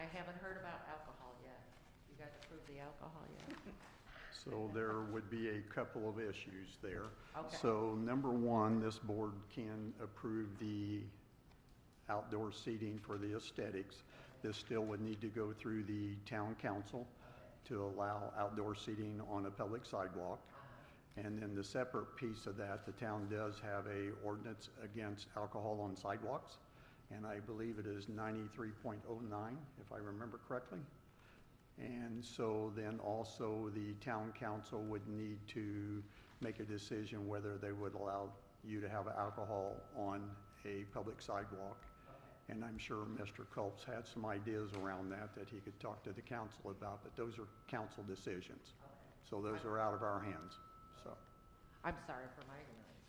I haven't heard about alcohol yet. You guys approved the alcohol yet? So there would be a couple of issues there. Okay. So number one, this board can approve the outdoor seating for the aesthetics. This still would need to go through the town council to allow outdoor seating on a public sidewalk. And then the separate piece of that, the town does have a ordinance against alcohol on sidewalks. And I believe it is 93.09, if I remember correctly. And so then also the town council would need to make a decision whether they would allow you to have alcohol on a public sidewalk. And I'm sure Mr. Culp's had some ideas around that he could talk to the council about, but those are council decisions. So those are out of our hands, so. I'm sorry for my ignorance.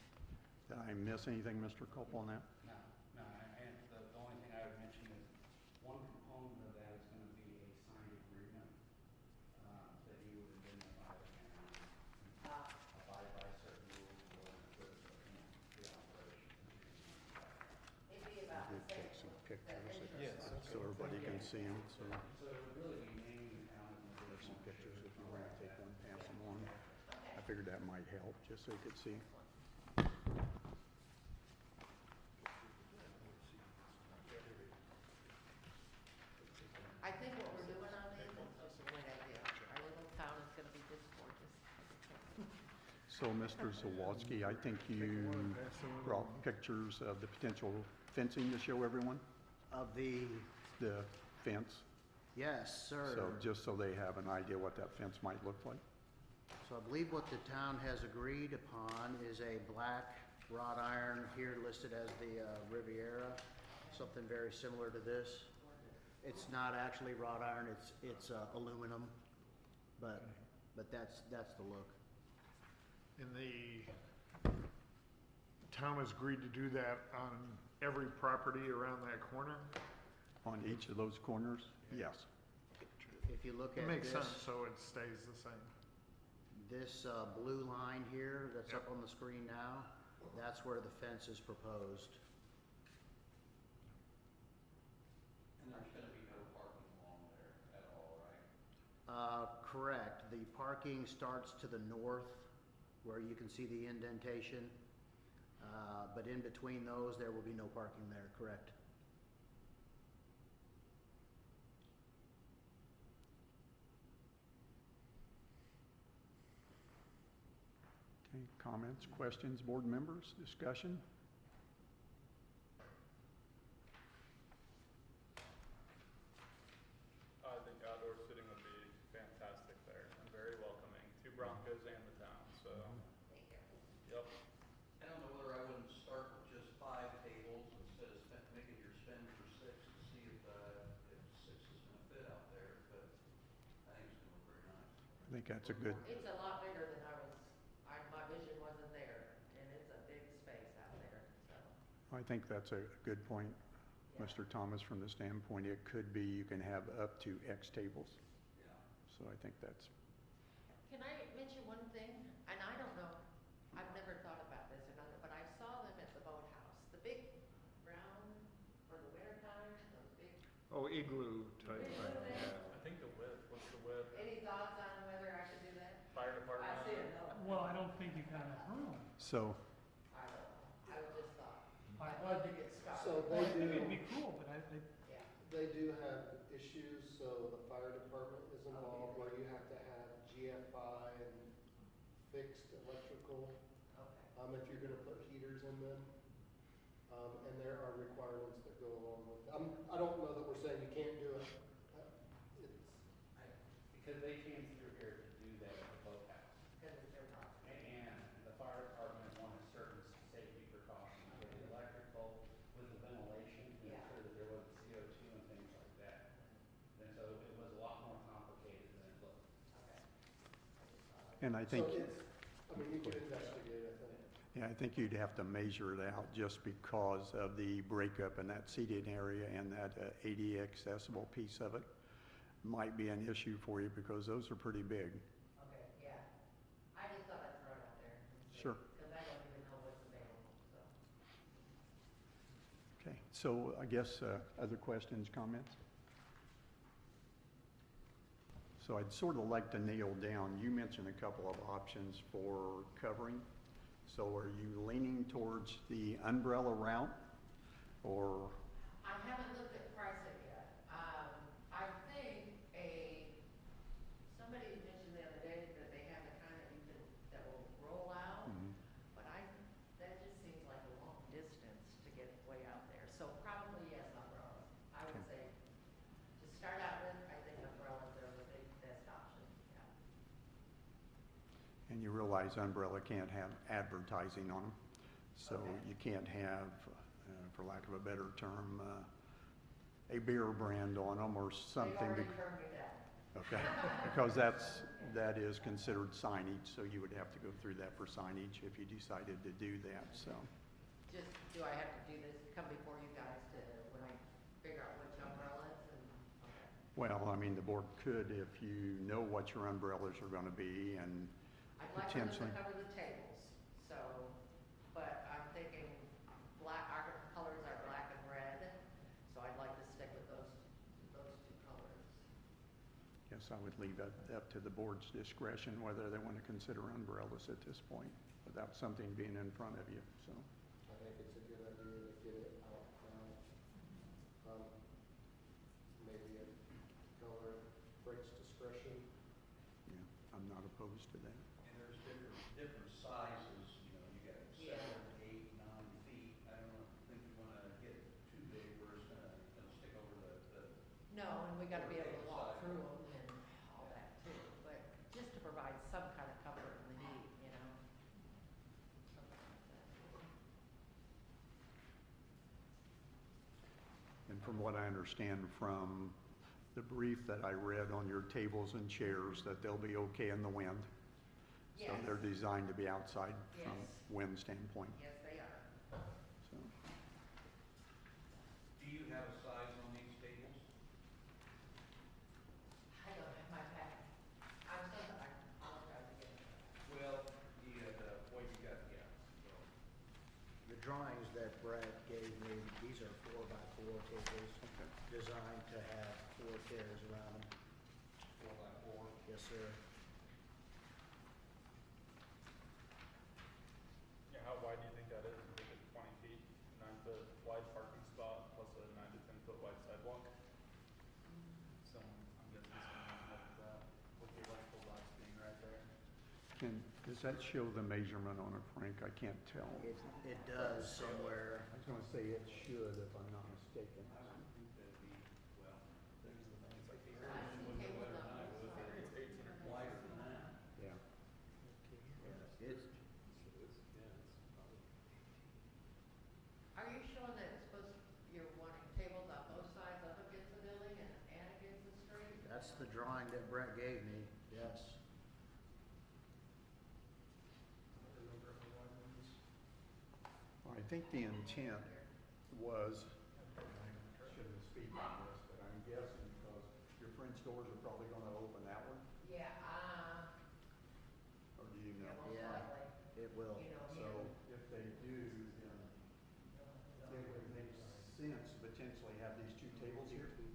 Did I miss anything, Mr. Culp, on that? No, and the only thing I would mention is one component of that is gonna be a signed agreement, that you would identify and abide by certain rules for the operation. It'd be I about did take some pictures Yes. so everybody can see them, so. So it would really be naming the town as an There's some additional. pictures if you want to take one, pass them on. I figured that might help, just so you could see. I think what we're doing on these is just a great idea. Our little town is gonna be just gorgeous. So, Mr. Zawadzki, I think you brought pictures of the potential fencing to show everyone, Of the, the fence. yes, sir. So, just so they have an idea what that fence might look like. So I believe what the town has agreed upon is a black wrought iron, here listed as the Riviera, something very similar to this. It's not actually wrought iron, it's aluminum, but that's the look. And the town has agreed to do that on every property around that corner? On each of those corners, yes. If you look It at makes this, sense, so it stays the same. this blue line here that's up on the screen now, that's where the fence is proposed. And there's gonna be no parking along there at all, right? Correct. The parking starts to the north where you can see the indentation. But in between those, there will be no parking there, correct? Okay, comments, questions, board members, discussion? I think outdoor sitting would be fantastic there and very welcoming to Broncos and the town, so, yep. I don't know whether I wouldn't start with just 5 tables instead of making your spend for 6 to see if 6 is gonna fit out there, but I think it's gonna look very nice. I think that's a good, It's a lot bigger than my vision wasn't there, and it's a big space out there, so. I think that's a good point, Mr. Thomas, from the standpoint, it could be you can have up to X tables. Yeah. So I think that's, Can I mention one thing? And I don't know, I've never thought about this or nothing, but I saw them at the boathouse. The big round for the winter time, those big. Oh, igloo type Igloo thing, thing. yeah. I think the width, what's the width? Any thoughts on whether I should do that? Fire department? I see it, no. Well, I don't think you can have room. so, I don't know. I just thought. I- I'd love to get started. So Well, I they think it'd do, be cool, but Yeah. they do have issues, so the fire department is involved where you have to have GFI and fixed electrical, Okay. if you're gonna put heaters in them. And there are requirements that go along with, I don't know that we're saying you can't do it. It's, Because they came through here to do that at the boathouse. Because it's their property. And the fire department wanted certain safety precautions with the electrical, with the ventilation, to Yeah. ensure that there wasn't CO2 and things like that. And so it was a lot more complicated than it looked. Okay. and I so think, it's, you can investigate, I think. yeah, I think you'd have to measure it out just because of the breakup in that seating area and that ADA accessible piece of it might be an issue for you because those are pretty big. Okay, yeah. I just thought I'd throw it out there. Sure. Because I don't even know what's available, so. Okay, so I guess other questions, comments? So I'd sort of like to nail down, you mentioned a couple of options for covering. So are you leaning towards the umbrella route, or, I haven't looked at pricing yet. I think somebody mentioned the other day that they have the kind that that will roll out. Mhm. But that just seems like a long distance to get way out there. So probably yes, umbrellas. I would say, to start out with, I think umbrellas are the best option, yeah. and you realize umbrella can't have advertising on them. So Okay. you can't have, for lack of a better term, a beer brand on them or something. They already bec- turned me down. Okay, because that is considered signage, so you would have to go through that for signage if you decided to do that, so. Just, do I have to do this, come before you guys when I figure out which umbrellas and, okay. Well, I mean, the board could, if you know what your umbrellas are gonna be, and I'd like them to potentially. cover the tables, so, but I'm thinking our colors are black and red, so I'd like to stick with those two colors. Yes, I would leave it up to the board's discretion whether they want to consider umbrellas at this point, without something being in front of you, so. I think it's a good idea to get it out now. Maybe a color, Frank's discretion. Yeah, I'm not opposed to that. And there's different sizes, you know, you got Yeah. 7, 8, 9 feet. I don't think you wanna get too big where it's gonna stick over the No, and we gotta be able to Table walk side. through them and all that too, but just to provide some kind of comfort in the heat, you know? Something like that. And from what I understand from the brief that I read on your tables and chairs, that they'll be okay in the wind. So Yes. they're designed to be outside from Yes. wind standpoint, Yes, they are. so. Do you have a size on these tables? I don't have my pack. I apologize again. Well, what you got, yeah. So, The drawings that Brad gave me, these are 4x4 tables designed to have 4 chairs around them. 4x4. Yes, sir. Yeah, how wide do you think that is? You think it's 20 feet, 9-foot wide parking spot plus a 9 to 10-foot wide sidewalk? So I'm guessing something like that with the electrical box being right there. Does that show the measurement on it, Frank? I can't tell. It does somewhere. I was gonna say it should, if I'm not mistaken. I would think that'd be, well, There's the thing, it's like 8 I see table numbers. It's 18 or 20. wider than that. Yeah. It's, Are you showing that you're wanting tables on both sides up against the building and against the street? that's the drawing that Brett gave me, yes. I think the intent was, I shouldn't speak on this, but I'm guessing because your French doors are probably gonna open outward, Yeah, or do you know? most Yeah. likely, It will. you know, So here. if they do, then it would make sense to potentially have these two tables here, because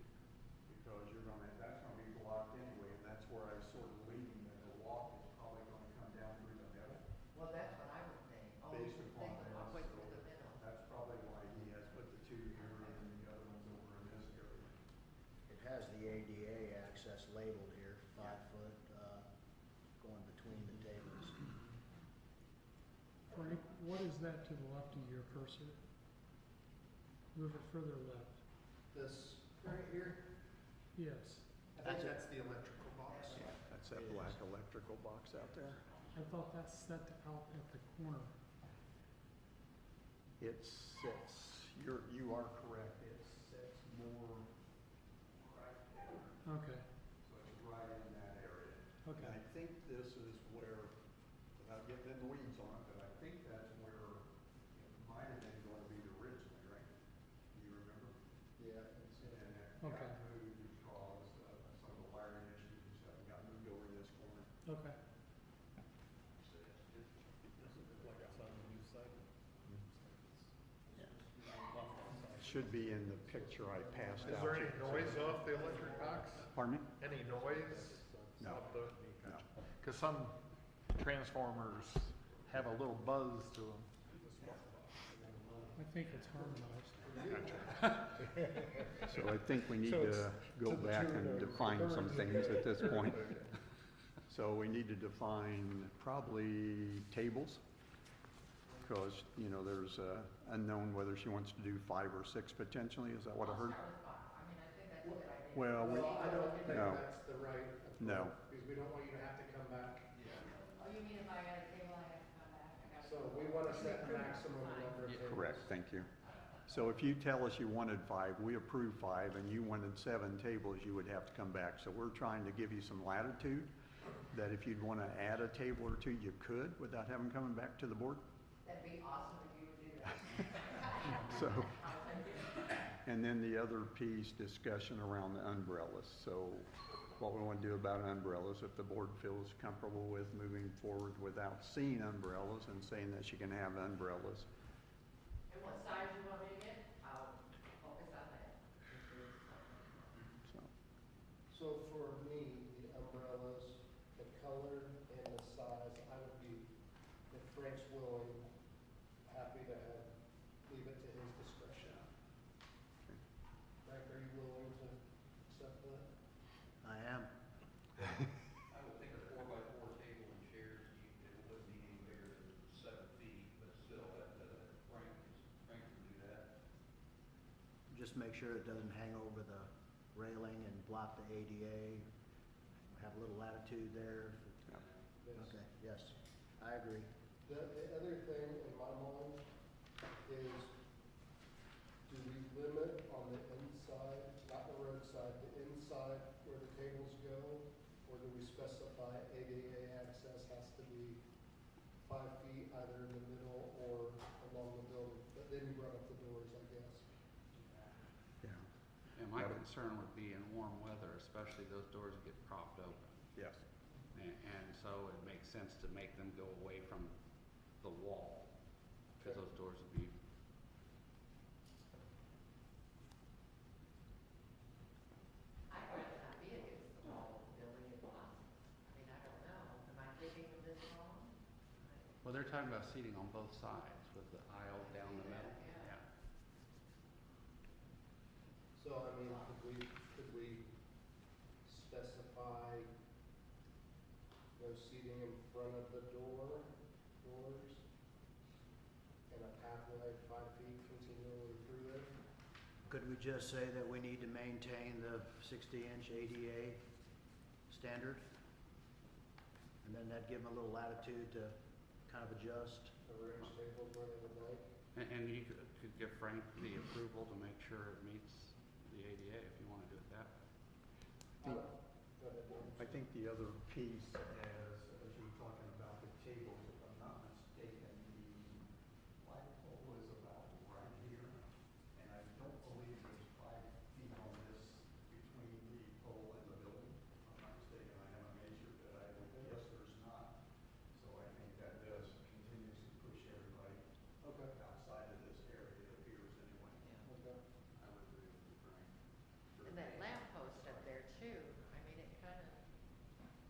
that's gonna be blocked anyway, and that's where I was sort of leaning, that the walk is probably gonna come down through the middle. Well, that's what I would think. Oh, Based you upon think this, walkway so through the middle. that's probably why he has put the two here and the other ones over in this area. It has the ADA access labeled here, 5 foot, going between the tables. Frank, what is that to the left of your cursor? Move it further left. This right here, Yes. I think that's the electrical box. Yeah, that's that black electrical box out there. I thought that's set out at the corner. It sits, you are correct, it sits more right there, Okay, so it's right in that area. And okay. I think this is where, without getting in the weeds on it, but I think that's where it might have been going to be originally, right? Do you remember? Yeah. And it Okay. got moved because some of the wiring issues and stuff got moved over in this corner. Okay. Like outside the new site. Should be in the picture I passed Is out. there any noise off the electric box? Pardon me? Any noise No. Of the, cause some transformers have a little buzz to them. I think it's harmonized. So I think we need So to it's go to the back tune and of define some birds. things at this point. So we need to define probably tables, because, you know, there's unknown whether she wants to do 5 or 6 potentially, is that what I heard? I'll start with 5. I mean, I think that's a good idea. Well, we, Well, I don't think No. that's the right No. approach, because we don't want you to have to come back. Oh, you mean if I add a table, I have to come back? I gotta- So we want to set maximum number of tables. correct, thank you. So if you tell us you wanted 5, we approve 5, and you wanted 7 tables, you would have to come back. So we're trying to give you some latitude, that if you'd want to add a table or 2, you could, without having coming back to the board. That'd be awesome if you would do that. So, I'll take it. and then the other piece, discussion around the umbrellas. So what we want to do about umbrellas, if the board feels comfortable with moving forward without seeing umbrellas and saying that she can have umbrellas. And what size you want me to get? I'll focus on that. So, So for me, the umbrellas, the color and the size, I would be, if Frank's willing, happy to have, leave it to his discretion. Frank, are you willing to accept that? I am. I would think a 4x4 table and chairs, it wouldn't be any bigger than 7 feet, but still, Frank can do that. Just make sure it doesn't hang over the railing and block the ADA. Have a little latitude there. yeah. Yes. Okay, yes, I agree. The other thing in my mind is, do we limit on the inside, not the roadside, the inside where the tables go? Or do we specify ADA access has to be 5 feet either in the middle or along the building? But then you brought up the doors, I guess. Yeah. And my concern would be in warm weather, especially those doors get propped open. Yes. And so it makes sense to make them go away from the wall, because those doors would be. I'd rather not be against the wall of the building if possible. I mean, I don't know. Am I thinking of this wrong? Well, they're talking about seating on both sides with the aisle down the middle. Yeah. So, I mean, could we specify no seating in front of the doors? And a pathway 5 feet continually through there? Could we just say that we need to maintain the 60-inch ADA standard? And then that'd give them a little latitude to kind of adjust. Arrange tables where they would like? And you could give Frank the approval to make sure it meets the ADA if you want to do it that way. Go ahead, Dan. I think the other piece, as you were talking about the tables, if I'm not mistaken, the flagpole is about right here, and I don't believe there's 5 feet on this between the pole and the building. If I'm not mistaken, I haven't measured, but I would guess there's not. So I think that does continuously push everybody Okay, outside of this area, it appears anyway. okay. I would agree with you, Frank. And that lamp post up there too, I mean, it kind of,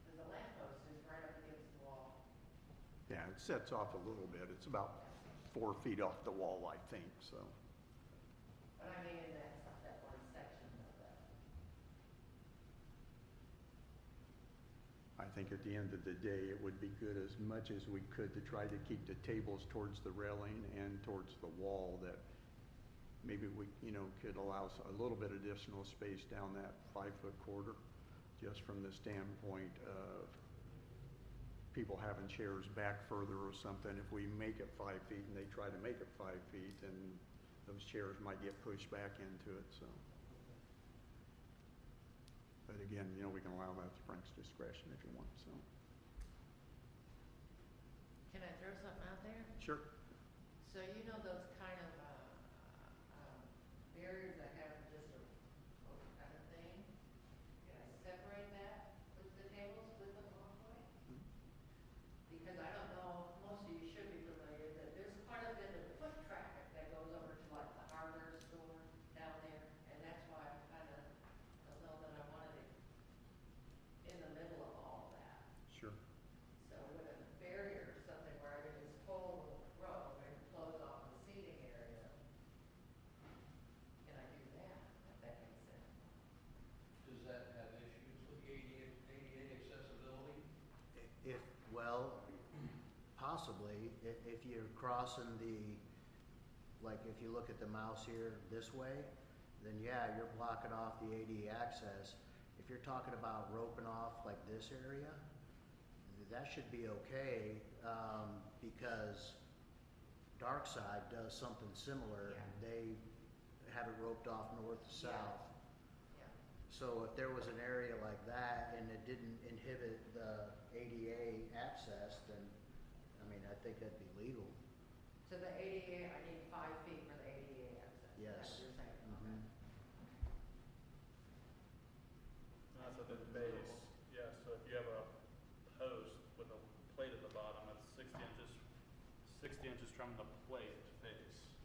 because the lamp post is right up against the wall. Yeah, it sets off a little bit. It's about 4 feet off the wall, I think, so. But I mean, in that one section of that. I think at the end of the day, it would be good as much as we could to try to keep the tables towards the railing and towards the wall, that maybe we, you know, could allow a little bit additional space down that 5-foot corridor, just from the standpoint of people having chairs back further or something. If we make it 5 feet and they try to make it 5 feet, then those chairs might get pushed back into it, so. But again, you know, we can allow that at Frank's discretion if you want, so. Can I throw something out there? Sure. So you know those kind of, barriers that have just a kind of thing? Can I separate that with the tables with the walkway? Because I don't know, most of you should be familiar, that there's quite a bit of foot traffic that goes over to like the hardware store down there. And that's why I kind of don't know that I wanted it in the middle of all crossing like if you look at the mouse here this way, then yeah, you're blocking off the ADA access. If you're talking about roping off like this area, that should be okay, because Dark Side does something similar. Yeah. They have it roped off north to Yeah. south. Yeah. So if there was an area like that and it didn't inhibit the ADA access, then, I mean, I think that'd be legal. So the ADA, I need 5 feet for the ADA access. Yes. That's what you're saying, okay. Mhm. That's at the base, yeah, so if you have a post with a plate at the bottom, it's 60 inches from the plate face,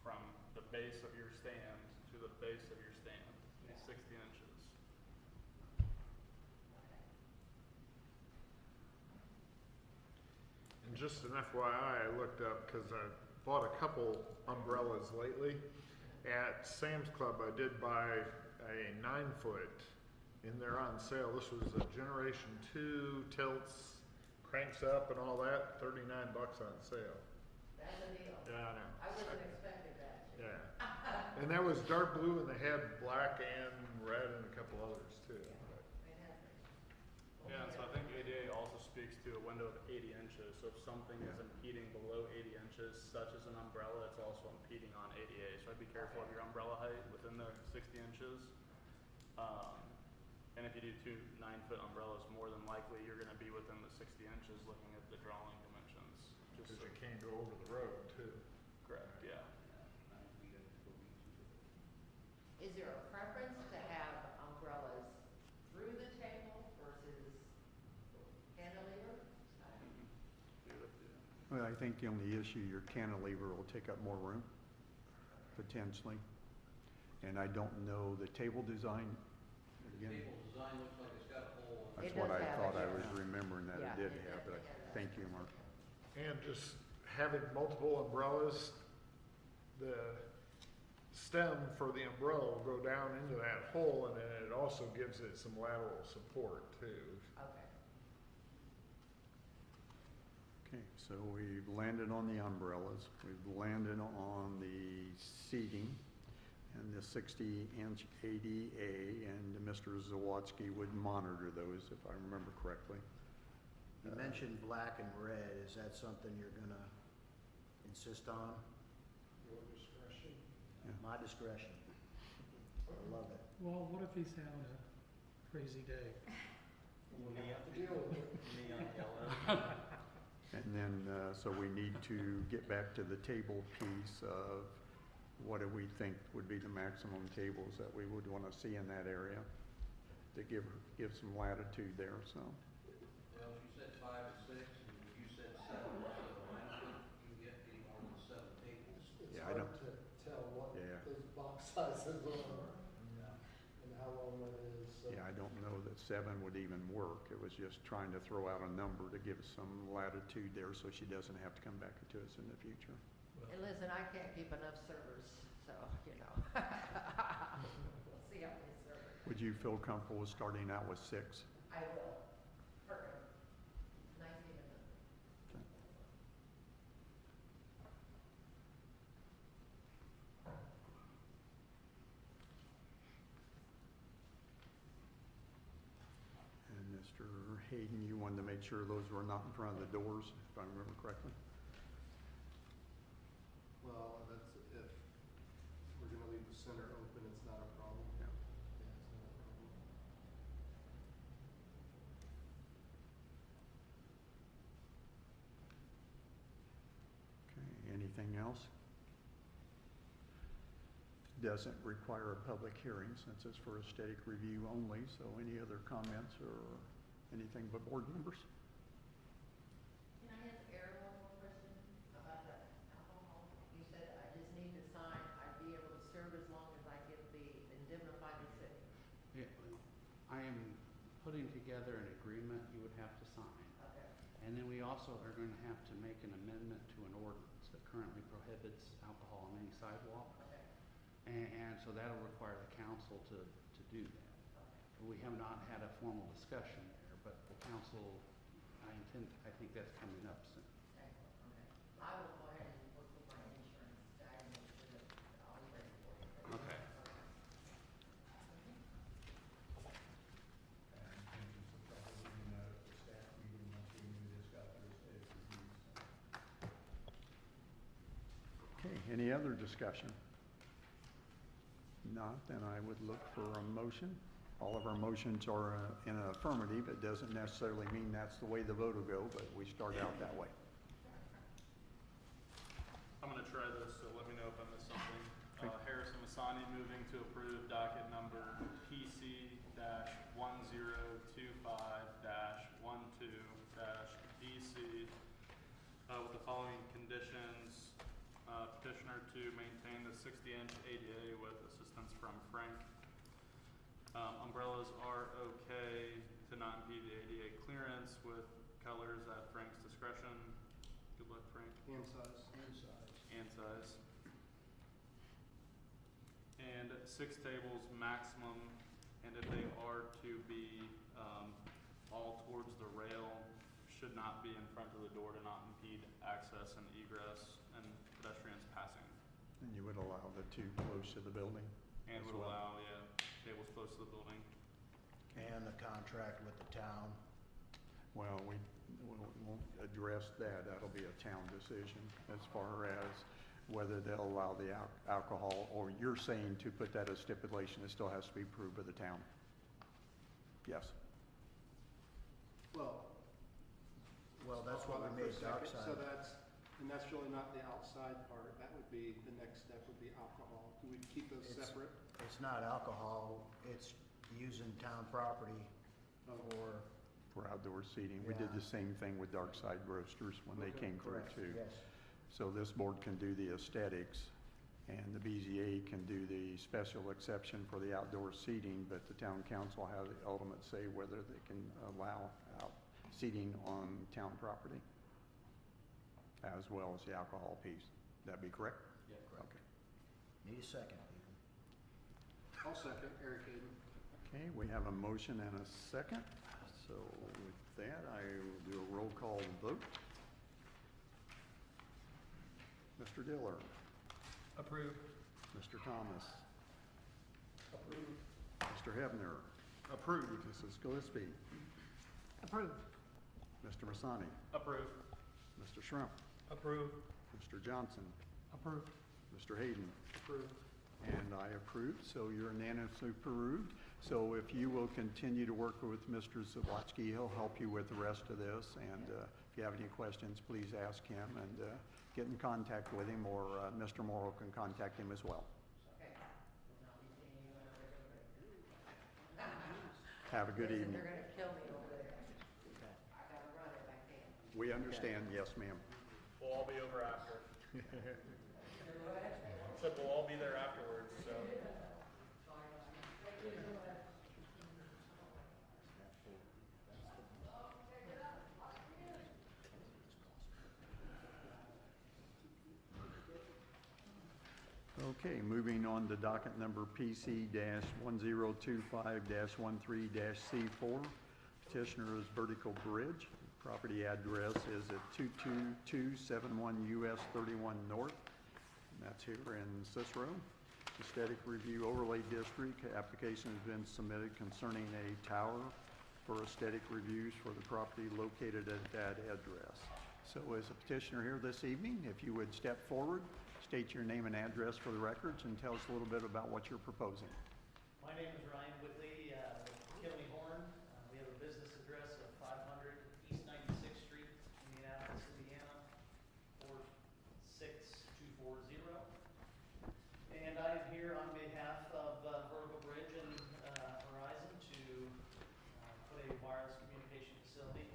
from the base of your stand to the base of your stand, Yeah. 60 inches. Okay. And just an FYI, I looked up, cause I bought a couple umbrellas lately. At Sam's Club, I did buy a 9-foot, and they're on sale. This was a Generation 2, tilts, cranks up and all that, $39 on sale. That's a deal. Yeah, I know. I wasn't expecting that. Yeah. And that was dark blue, and they had black and red and a couple others too. But Fantastic. Yeah, and so I think ADA also speaks to a window of 80 inches, so if something is Yeah. impeding below 80 inches, such as an umbrella, it's also impeding on ADA, so I'd be careful of your umbrella height within the 60 inches. And if you do 2 9-foot umbrellas, more than likely, you're gonna be within the 60 inches looking at the drawing dimensions. Just Cause so, you can't go over the road too. correct, yeah. 9 feet, I think, will be too big. Is there a preference to have umbrellas through the table versus cantilever? Do it, yeah. Well, I think the only issue, your cantilever will take up more room, potentially. And I don't know the table design, The again, table design looks like it's got a hole in that's it. It what does I have thought it, I yeah. was remembering that Yeah, it did it have, does, but it does. thank you, Mark. And just having multiple umbrellas, the stem for the umbrella will go down into that hole, and then it also gives it some lateral support too. Okay. Okay, so we've landed on the umbrellas, we've landed on the seating, and the 60-inch ADA, and Mr. Zawatsky would monitor those, if I remember correctly. You mentioned black and red. Is that something you're gonna insist on? Your discretion. My discretion. I love it. Well, what if he's having a crazy day? We'll have to deal with it. And then, so we need to get back to the table piece of what do we think would be the maximum tables that we would want to see in that area to give some latitude there, so. Well, she said 5 and 6, and you said 7, so I don't think you can get any more than 7 tables. It's Yeah, I hard don't- to tell what Yeah. those box sizes are and how long that is, so. Yeah, I don't know that 7 would even work. It was just trying to throw out a number to give us some latitude there so she doesn't have to come back to us in the future. And listen, I can't keep enough servers, so, you know. We'll see how many servers. Would you feel comfortable with starting out with 6? I will. Perfect. Nice meeting you. Okay. And Mr. Hayden, you wanted to make sure those were not in front of the doors, if I remember correctly? Well, that's, if we're gonna leave the center open, it's not a problem. Yeah. Yeah, it's not a problem. Okay, anything else? Doesn't require a public hearing since it's for aesthetic review only, so any other comments or anything but board members? Can I ask Aaron one more question about the alcohol? You said I just need to sign, I'd be able to serve as long as I get the indemnify the city. Yeah, I am putting together an agreement you would have to sign. Okay. And then we also are going to have to make an amendment to an ordinance that currently prohibits alcohol on any sidewalk. Okay. And so that'll require the council to do that. Okay. We have not had a formal discussion there, but the council, I think that's coming up soon. Excellent. Okay. I will go ahead Okay, any other discussion? Not, then I would look for a motion. All of our motions are in an affirmative. It doesn't necessarily mean that's the way the vote will go, but we start out that way. I'm gonna try this, so let me know if I missed something. Okay. Harrison Masani moving to approve docket number PC-1025-12-DC with the following conditions. Petitioner to maintain the 60-inch ADA with assistance from Frank. Umbrellas are okay to not impede the ADA clearance with colors at Frank's discretion. Good luck, Frank. Hand size. And size. And 6 tables maximum, and if they are to be all towards the rail, should not be in front of the door to not impede access and egress and pedestrians passing. And you would allow the two close to the building? And as would well? allow, tables close to the building. And the contract with the town. Well, we won't address that. That'll be a town decision as far as whether they'll allow the alcohol, or you're saying to put that as stipulation, it still has to be approved by the town? Yes. Well, that's what we made Dockside. So that's really not the outside part. That would be, the next step would be alcohol. Do we keep those separate? It's not alcohol, it's using town property for. For outdoor seating. We did Yeah. the same thing with Darkside Roasters when they Okay, came through Correct, too. yes. So this board can do the aesthetics, and the BZA can do the special exception for the outdoor seating, but the town council has the ultimate say whether they can allow out seating on town property, as well as the alcohol piece. That'd be correct? Yeah, Okay. Need a second, people. I'll second, Eric Hayden. Okay, we have a motion and a second. So with that, I will do a roll call vote. Mr. Diller. Approved. Mr. Thomas. Approved. Mr. Hebner. Approved. Mrs. Gillespie. Approved. Mr. Masani. Approved. Mr. Shrimp. Approved. Mr. Johnson. Approved. Mr. Hayden. Approved. And I approve, so you're unanimously approved. So if you will continue to work with Mr. Zawadzki, he'll help you with the rest of this. And if you have any questions, please ask him and get in contact with him, or Mr. Morrow can contact him as well. Okay. We'll not be seeing you on a regular basis. Have a good Listen, evening. they're gonna kill me over there. I gotta run if I can. We understand, yes, ma'am. We'll all be over after. Said we'll all be there afterwards, so. Okay, moving on to docket number PC-1025-13-C4. Petitioner is Vertical Bridge. Property address is at 22271 US 31 North. And that's here in Cicero. Aesthetic Review Overlay District. Application has been submitted concerning a tower for aesthetic reviews for the property located at that address. So as a petitioner here this evening, if you would step forward, state your name and address for the records, and tell us a little bit about what you're proposing. My name is Ryan Whitley, Kinley Horn. We have a business address of 500 East 96th Street, Indianapolis, Indiana, 46240. And I am here on behalf of Vertical Bridge and Horizon to put a wireless communication facility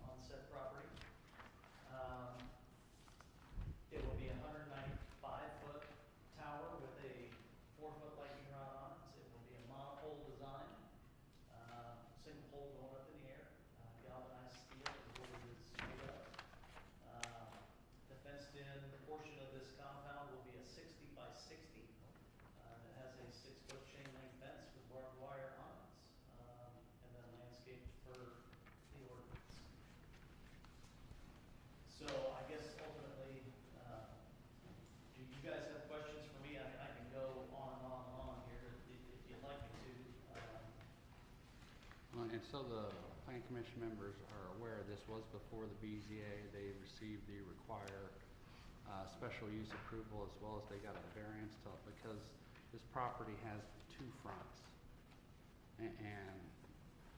on said property. It will be a 195-foot tower with a 4-foot lightning rod on it. It will be a monopole design, single pole going up in the air, galvanized steel is what it is made of. The fenced-in portion of this compound will be a 60 by 60. It has a 6-foot chain link fence with barbed wire on it, and then landscaped for the ordinance. So I guess ultimately, do you guys have questions for me? I mean, I can go on and on and on here if you'd like me to. And so the plan commission members are aware this was before the BZA. They received the require special use approval as well as they got a variance to, because this property has two fronts. And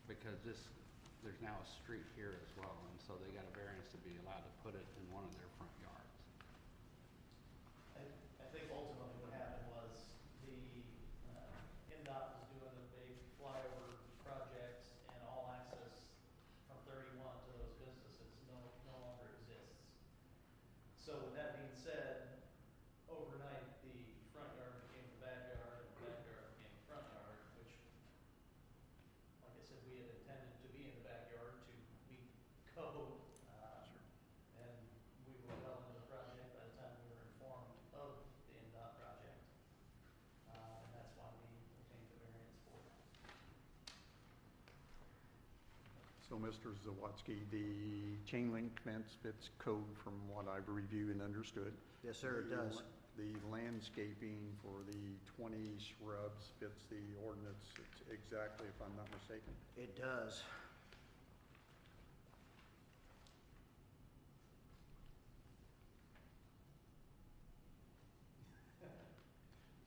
because there's now a street here as well, and so they got a variance to be allowed to put it in one of their front yards. I think ultimately what happened was the NDOT was doing a big flyover project, and all access from 31 to those businesses no longer exists. So with that being said, overnight, the front yard became the backyard, and the backyard became the front yard, which, like I said, we had intended to be in the backyard to meet code. And we were well into the project by the time we were informed of the NDOT project. And that's why we obtained the variance for it. So, Mr. Zawatsky, the chain link fence fits code from what I've reviewed and understood. Yes, sir, it does. The landscaping for the 20 shrubs fits the ordinance exactly, if I'm not mistaken. It does.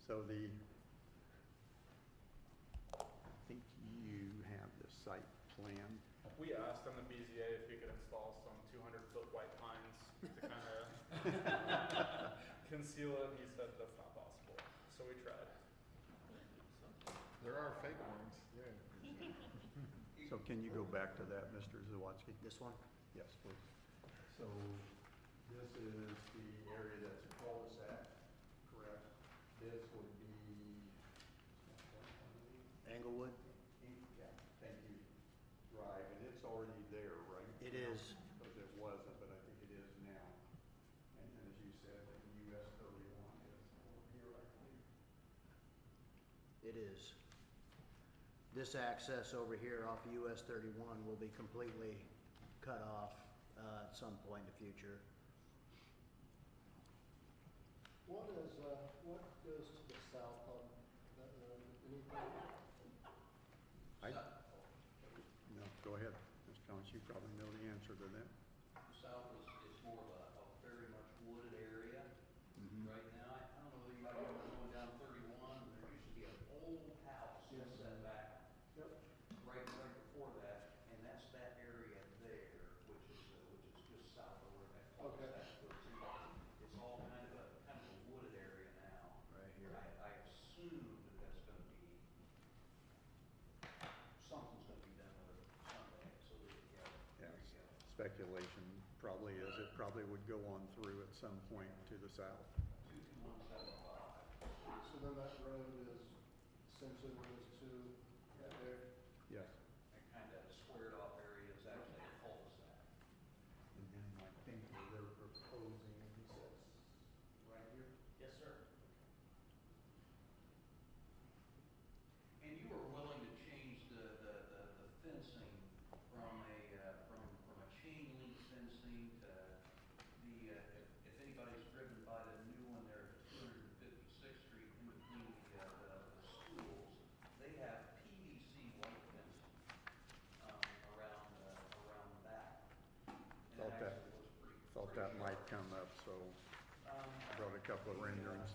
So I think you have the site plan. We asked on the BZA if we could install some 200-foot white pines to kind of conceal it, and he said that's not possible. So we tried. There are fake ones, yeah. So can you go back to that, Mr. Zawatsky? This one? Yes, please. So this is the area that's a cul-de-sac, correct? This would be Englewood? Yeah, thank you. Drive, and it's already there, right? It is. Because it wasn't, but I think it is now. And as you said, the US 31 is over here, I believe. It is. This access over here off US 31 will be completely cut off at some point in the future. What goes to the south on that road? Anything? No, go ahead, Ms. Jones, you probably know the answer to that. South is more of a very much wooded area. Right now, I don't know whether you remember going down 31, there used to be an old house Yes. set back Yep. right before that, and that's that area there, which is just south of where that Okay. cul-de-sac goes in. It's all kind of a wooded area now. Right here. I assume that that's gonna be, something's gonna be done with it someday, so there you go. There Yes. you go. Speculation probably is it probably would go on through at some point to the south. 22175. So then that road is essentially where those two right there. Yes. That kind of squared off area is actually a cul-de-sac. And then I think they're proposing, he says, right here? Yes, sir. And you were willing to change the fencing from a chain link fencing to if anybody's driven by the new one there at 256th Street in between the schools, they have PVC white fencing around that. And Thought it that- actually looks pretty. Thought that might come up, so I brought a couple of renderings.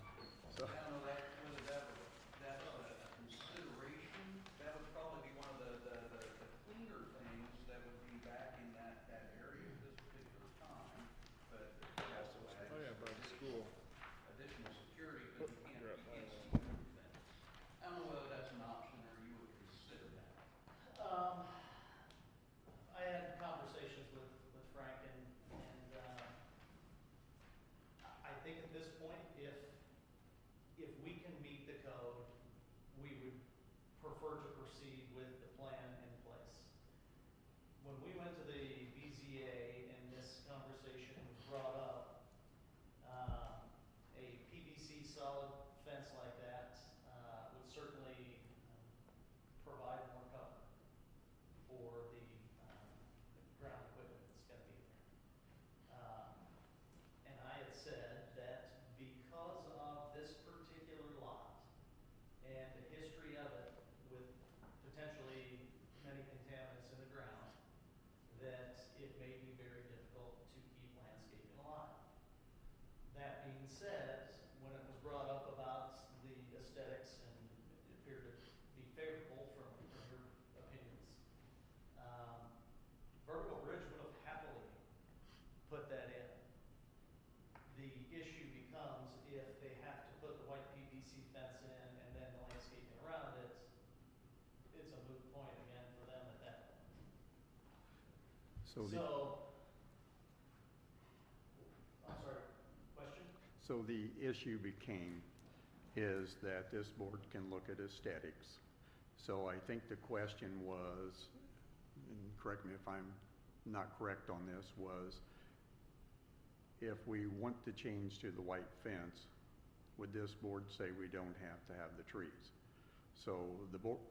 So, I don't know whether that's a consideration. That would probably be one of the cleaner things that would be back in that area at this particular time. But it also adds Oh, yeah, by the school. additional security because you can't Right, see right. through things. I don't know whether that's an option or you would consider that. I had conversations with Frank and I think at this point, if we can meet the code, we would prefer to proceed with the plan in place. When we went to the BZA and this conversation was brought up, a PVC solid fence like that would certainly provide more cover for the ground equipment that's gonna be there. And I had said that because of this particular lot and the history of it with potentially many contaminants in the ground, that it may be very difficult to keep landscaping alive. That So the, So, I'm sorry, question? so the issue became is that this board can look at aesthetics. So I think the question was, and correct me if I'm not correct on this, was if we want to change to the white fence, would this board say we don't have to have the trees? So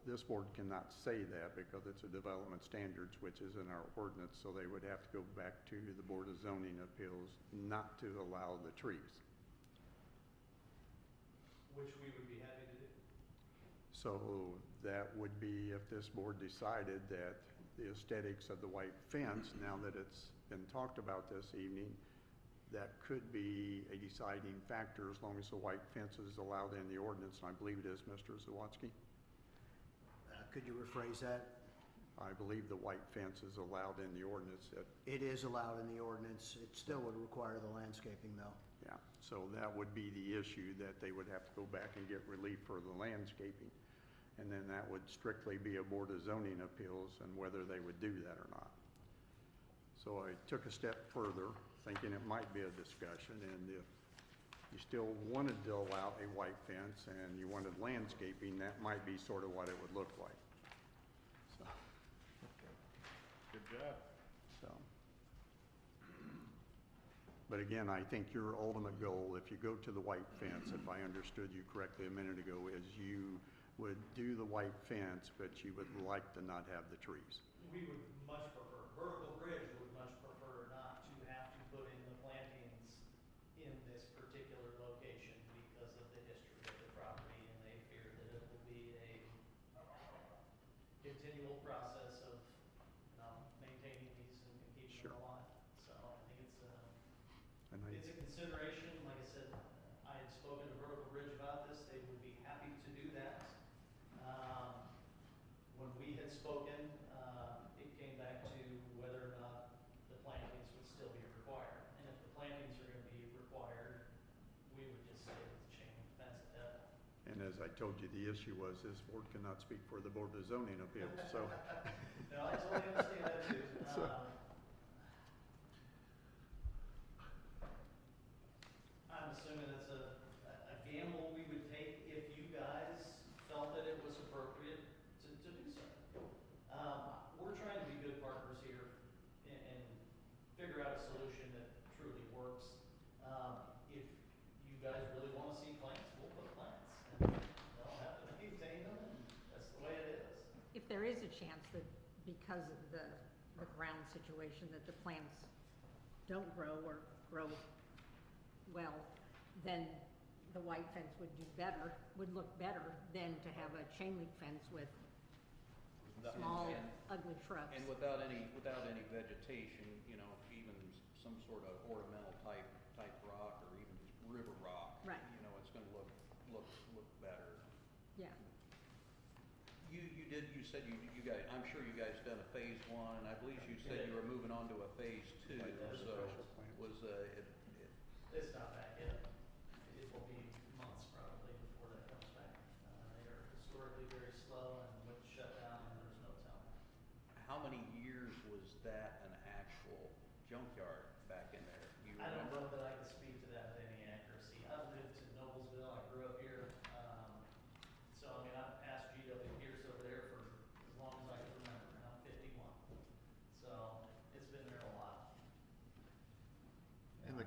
this board cannot say that because it's a development standards, which is in our ordinance, so they would have to go back to the Board of Zoning Appeals not to allow the trees. Which we would be happy to do. So that would be if this board decided that the aesthetics of the white fence, now that it's been talked about this evening, that could be a deciding factor as long as the white fence is allowed in the ordinance, and I believe it is, Mr. Zawatsky. Could you rephrase that? I believe the white fence is allowed in the ordinance. It is allowed in the ordinance. It still would require the landscaping though. Yeah, so that would be the issue, that they would have to go back and get relief for the landscaping. And then that would strictly be a Board of Zoning Appeals and whether they would do that or not. So I took a step further, thinking it might be a discussion, and if you still wanted to allow a white fence and you wanted landscaping, that might be sort of what it would look like. So, Good job. so. But again, I think your ultimate goal, if you go to the white fence, if I understood you correctly a minute ago, is you would do the white fence, but you would like to not have the trees. We would much prefer, Vertical Bridge would much prefer not to have to put in the plantings in this particular location because of the history of the property, and they fear that it will be a continual process of, maintaining these and keeping Sure. them alive. So I think it's And I, it's a consideration. Like I said, I had spoken to Vertical Bridge about this. They would be happy to do that. When we had spoken, it came back to whether or not the plantings would still be required. And if the plantings are gonna be required, we would just stay with the chain link fence at that point. and as I told you, the issue was this board cannot speak for the Board of Zoning Appeals, so. No, I totally understand that too. So- I'm assuming it's a gamble we would take if you guys felt that it was appropriate to do so. We're trying to be good partners here and figure out a solution that truly works. If you guys really wanna see plants, we'll put plants. And they'll have to maintain them, and that's the way it is. If there is a chance that because of the ground situation, that the plants don't grow or grow well, then the white fence would look better than to have a chain link fence with small, ugly shrubs. And without any vegetation, even some sort of ornamental type rock or even just river rock. Right. It's gonna look better. Yeah, You said you guys, I'm sure you guys done a phase one, and I believe you said you were moving on to a phase two, Like the so special plan. was, It's not back yet. It will be months probably before that comes back. They are historically very slow and with shutdown, and there's no telling. how many years was that an actual junkyard back in there? Do you I don't remember? know that I can speak to that with any accuracy. I've lived in Noblesville, I grew up here. So I've passed GW Pierce over there for as long as I can remember, and I'm 51. So it's been there a while. And the,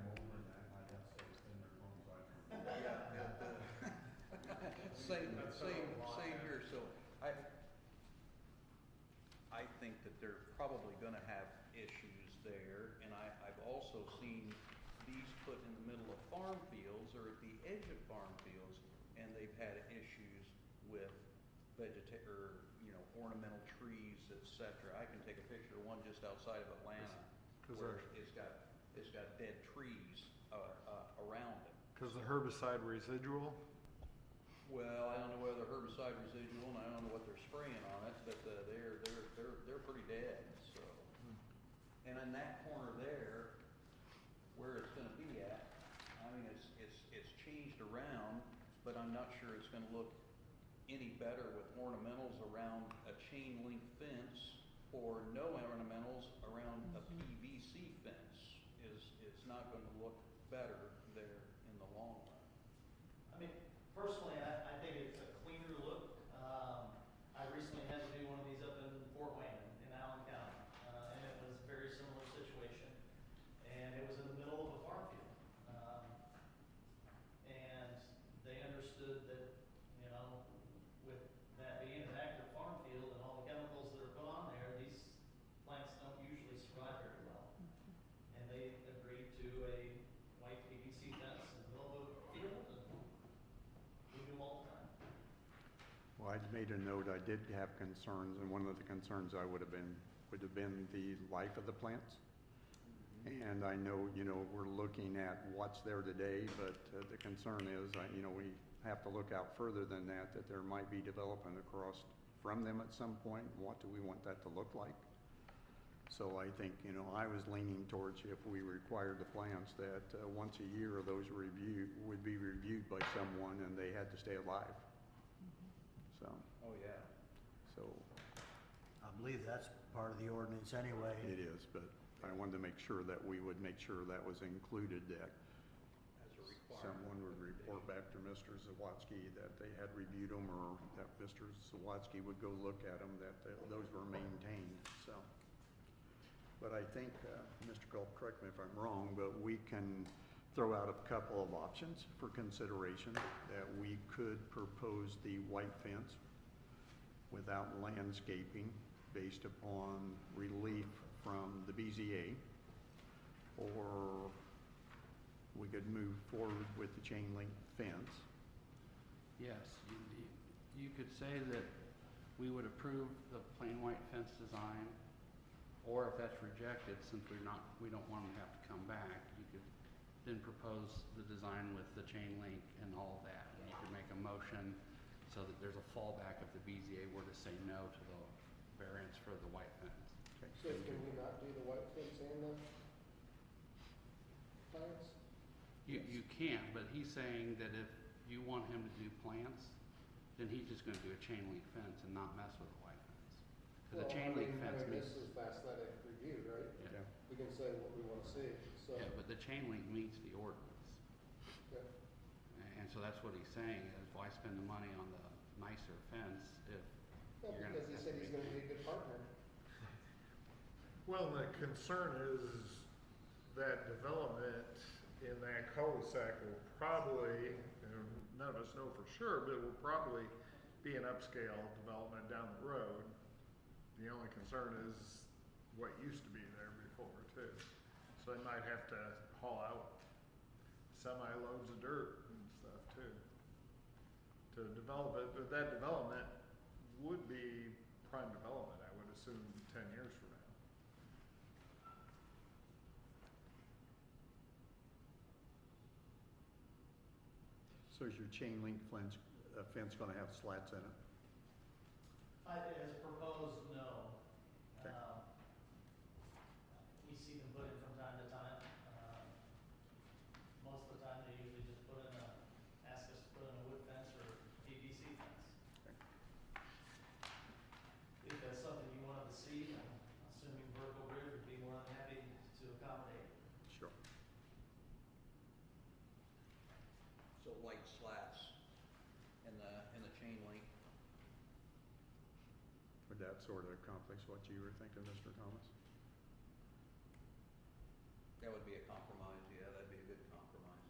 Same here, so I think that they're probably gonna have issues there, and I've also seen these put in the middle of farm fields or at the edge of farm fields, and they've had issues with ornamental trees, et cetera. I can take a picture of one just outside of Atlanta, 'cause where they're- it's got dead trees, around it. cause the herbicide residual, Well, I don't know whether herbicide residual, and I don't know what they're spraying on it, but they're pretty dead. So, and in that corner there, where it's going to be at, I mean, it's changed around, but I'm not sure it's going to look any better with ornamentals around a chain link fence or no ornamentals around a PVC fence is not gonna look better there in the long run. I mean, personally, I think it's a cleaner look. I recently had to do one of these up in Fort Wayne, in Allen County, and it was a very similar situation. And it was in the middle of a farm field. And they understood that, you know, with that being an active farm field and all the chemicals that are put on there, these plants don't usually survive very well. And they agreed to a white PVC fence in the middle of a field, and we do them all the time. Well, I'd made a note, I did have concerns, and one of the concerns I would have been the life of the plants. And I know, you know, we're looking at what's there today, but the concern is, you know, we have to look out further than that there might be development across from them at some point. What do we want that to look like? So I think, you know, I was leaning towards if we required the plants that once a year those would be reviewed by someone and they had to stay alive. So, Oh, yeah. so I believe that's part of the ordinance anyway. it is, but I wanted to make sure that we would make sure that was included, that As a requirement. someone would report back to Mr. Zawatsky that they had reviewed them, or that Mr. Zawatsky would go look at them, that those were maintained, so. But I think, Mr. Gulf, correct me if I'm wrong, but we can throw out a couple of options for consideration, that we could propose the white fence without landscaping based upon relief from the BZA, or we could move forward with the chain link fence. Yes, you could say that we would approve the plain white fence design, or if that's rejected, since we don't want them to have to come back, you could then propose the design with the chain link and all of that. And you could make a motion so that there's a fallback if the BZA were to say no to the variance for the white fence. So can we not do the white fence and the plants? You can't, but he's saying that if you want him to do plants, then he's just gonna do a chain link fence and not mess with the white fence. Cause the chain link fence This meets, is aesthetic review, right? yeah, We can say what we wanna see, so. yeah, but the chain link meets the ordinance. Yeah. And so that's what he's saying, is why spend the money on the nicer fence if Well, you're gonna because he have said to he's make- gonna be a good partner. Well, the concern is that development in that cul-de-sac will probably, and none of us know for sure, but it will probably be an upscale development down the road. The only concern is what used to be there before too. So they might have to haul out semi-loads of dirt and stuff too to develop it, but that development would be prime development, I would assume, 10 years from now. So is your chain link fence gonna have slats in it? As proposed, no. Okay. We see them put in from time to time. Most of the time, they usually just ask us to put in a wood fence or PVC fence. Okay. If that's something you wanted to see, I'm assuming Vertical Bridge would be more than happy to accommodate. Sure. So white slats in the chain link. Would that sort of accomplish what you were thinking, Mr. Thomas? That would be a compromise, yeah, that'd be a good compromise.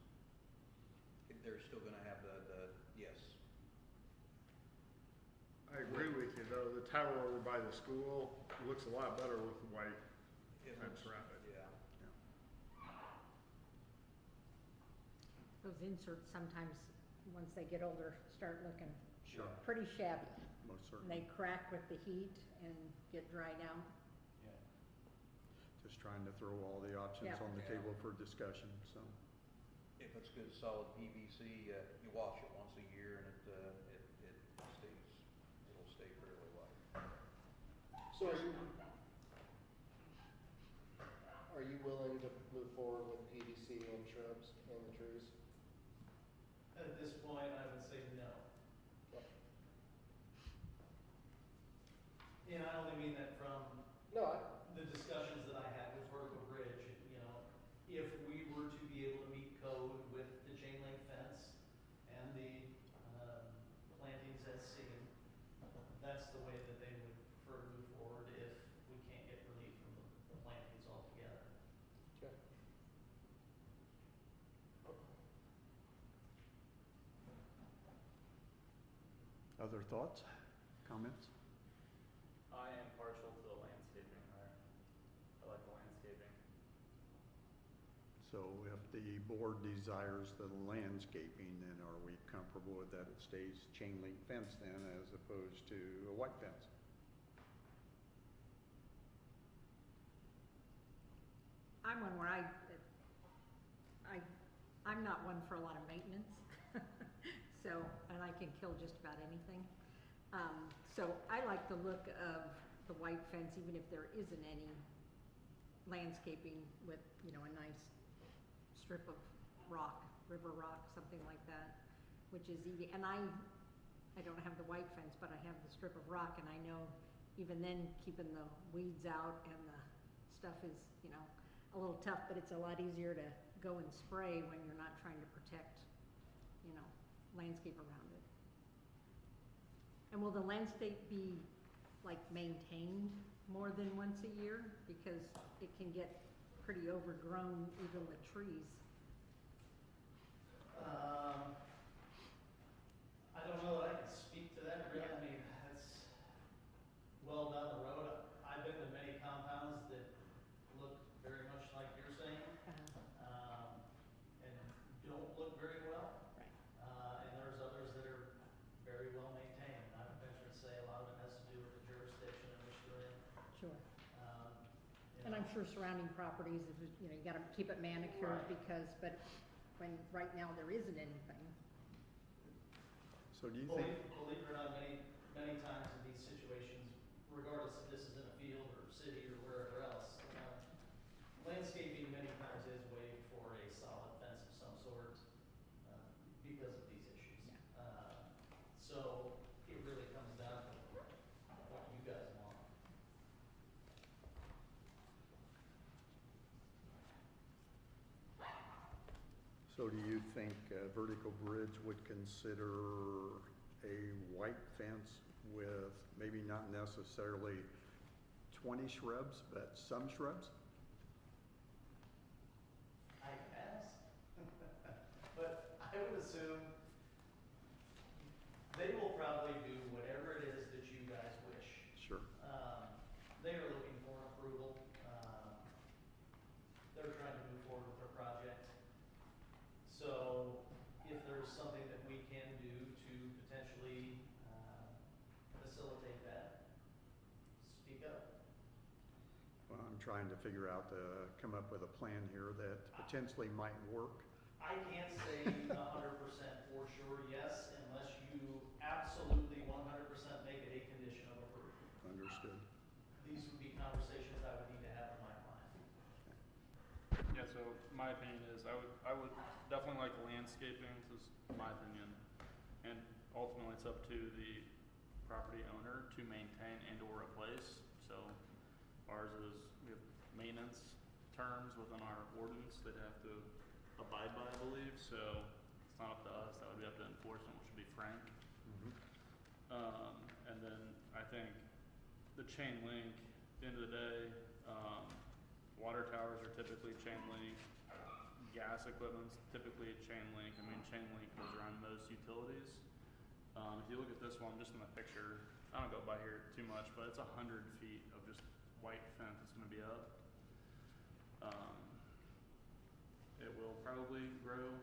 They're still gonna have yes. I agree with you though, the tower over by the school looks a lot better with the white It fence looks- around it. Yeah. Those inserts sometimes, once they get older, start looking Sure. pretty shabby. Most And certainly. they crack with the heat and get dried out. Yeah. Just trying to throw all the options Yeah. on the Yeah. table for discussion, so. If it's good solid PVC, you wash it once a year and it'll stay fairly white. So are you willing to move forward with PVC and shrubs and the trees? At this point, I would say no. Yep. And I only mean that from No, the discussions that I had with Vertical Bridge, you know, if we were to be able to meet code with the chain link fence and the plantings as seen, that's the way that they would prefer to move forward if we can't get relief from the plantings altogether. okay. Other thoughts, comments? I am partial to the landscaping there. I like the landscaping. So if the board desires the landscaping, then are we comfortable with that it stays chain link fence then as opposed to a white fence? I'm one where I'm not one for a lot of maintenance. So, and I can kill just about anything. So I like the look of the white fence, even if there isn't any landscaping with, you know, a nice strip of rock, river rock, something like that, which is easy. And I don't have the white fence, but I have the strip of rock, and I know even then keeping the weeds out and the stuff is, you know, a little tough, but it's a lot easier to go and spray when you're not trying to protect, you know, landscape around it. And will the landscape be like maintained more than once a year? Because it can get pretty overgrown even with trees. I don't know that I can speak to that really. I mean, that's well down the road. I've been to many compounds that look very much like you're saying, and don't look very well. Right. And there's others that are very well maintained. I would venture to say a lot of it has to do with the jurisdiction in which they're in. Sure. You And I'm know. sure surrounding properties, if you know, you gotta keep it manicured Right. because, but when, right now, there isn't anything. So do you think, Believe it or not, many times in these situations, regardless if this is in a field or city or wherever else, landscaping many times is waived for a solid fence of some sort because of these issues. So it really comes down to what you guys want. so do you think Vertical Bridge would consider a white fence with maybe not necessarily 20 shrubs, but some shrubs? I guess. But I would assume they will probably do whatever it is that you guys wish. Sure. They are looking for approval. They're trying to move forward with their project. So if there's something that we can do to potentially facilitate that, speak up. Well, I'm trying to figure out, come up with a plan here that potentially might work. I can't say 100% for sure yes, unless you absolutely 100% make it a condition of approval. Understood. These would be conversations I would need to have with my client. Yeah, so my opinion is I would definitely like the landscaping, this is my opinion. And ultimately it's up to the property owner to maintain and or replace. So ours is, we have maintenance terms within our ordinance that have to abide by, I believe. So it's not up to us, that would be up to enforcement, which would be Frank. And then I think the chain link, at the end of the day, water towers are typically chain link, gas equipment's typically chain link. I mean, chain link goes around most utilities. If you look at this one, just in the picture, I don't go by here too much, but it's 100 feet of just white fence that's gonna be up. It will probably grow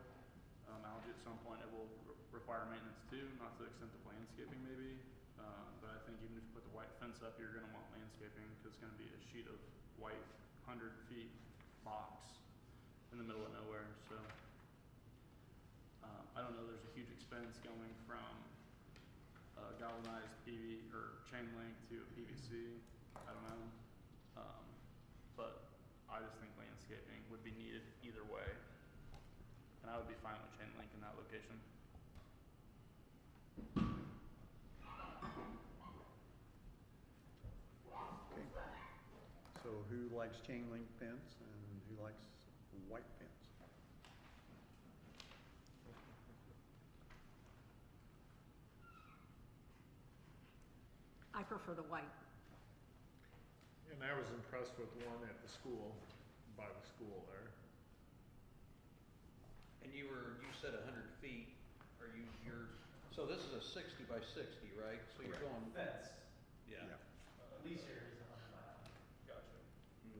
algae at some point. It will require maintenance too, not to the extent of landscaping maybe. But I think even if you put the white fence up, you're gonna want landscaping because it's gonna be a sheet of white 100 feet box in the middle of nowhere. So I don't know, there's a huge expense going from galvanized PV or chain link to PVC. I don't know. But I just think landscaping would be needed either way. And I would be fine with chain link in that location. Okay. who likes chain link fence and who likes white fence? I prefer the white. And I was impressed with one at the school, by the school there. And you said 100 feet, so this is a 60 by 60, right? So you're going, Fence, yeah. lease area is 100 by 100. Gotcha.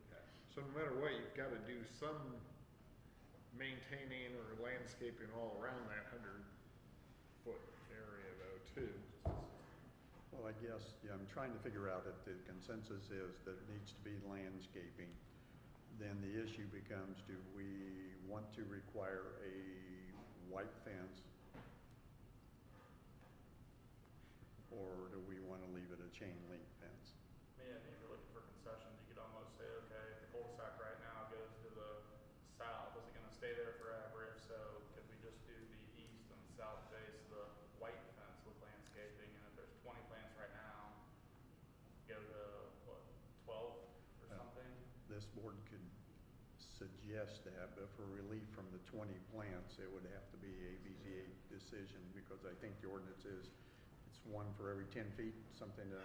Okay. So no matter what, you've got to do some maintaining or landscaping all around that 100-foot area though, too. Well, I guess, yeah, I'm trying to figure out if the consensus is that it needs to be landscaping. Then the issue becomes, do we want to require a white fence? Or do we want to leave it a chain link fence? I mean, if you're looking for concessions, you could almost say, okay, the cul-de-sac right now goes to the south. Is it gonna stay there forever? If so, could we just do the east and south face of the white fence with landscaping? And if there's 20 plants right now, go to, what, 12 or something? This board could suggest that, but for relief from the 20 plants, it would have to be a BZA decision, because I think the ordinance is, it's one for every 10 feet, something to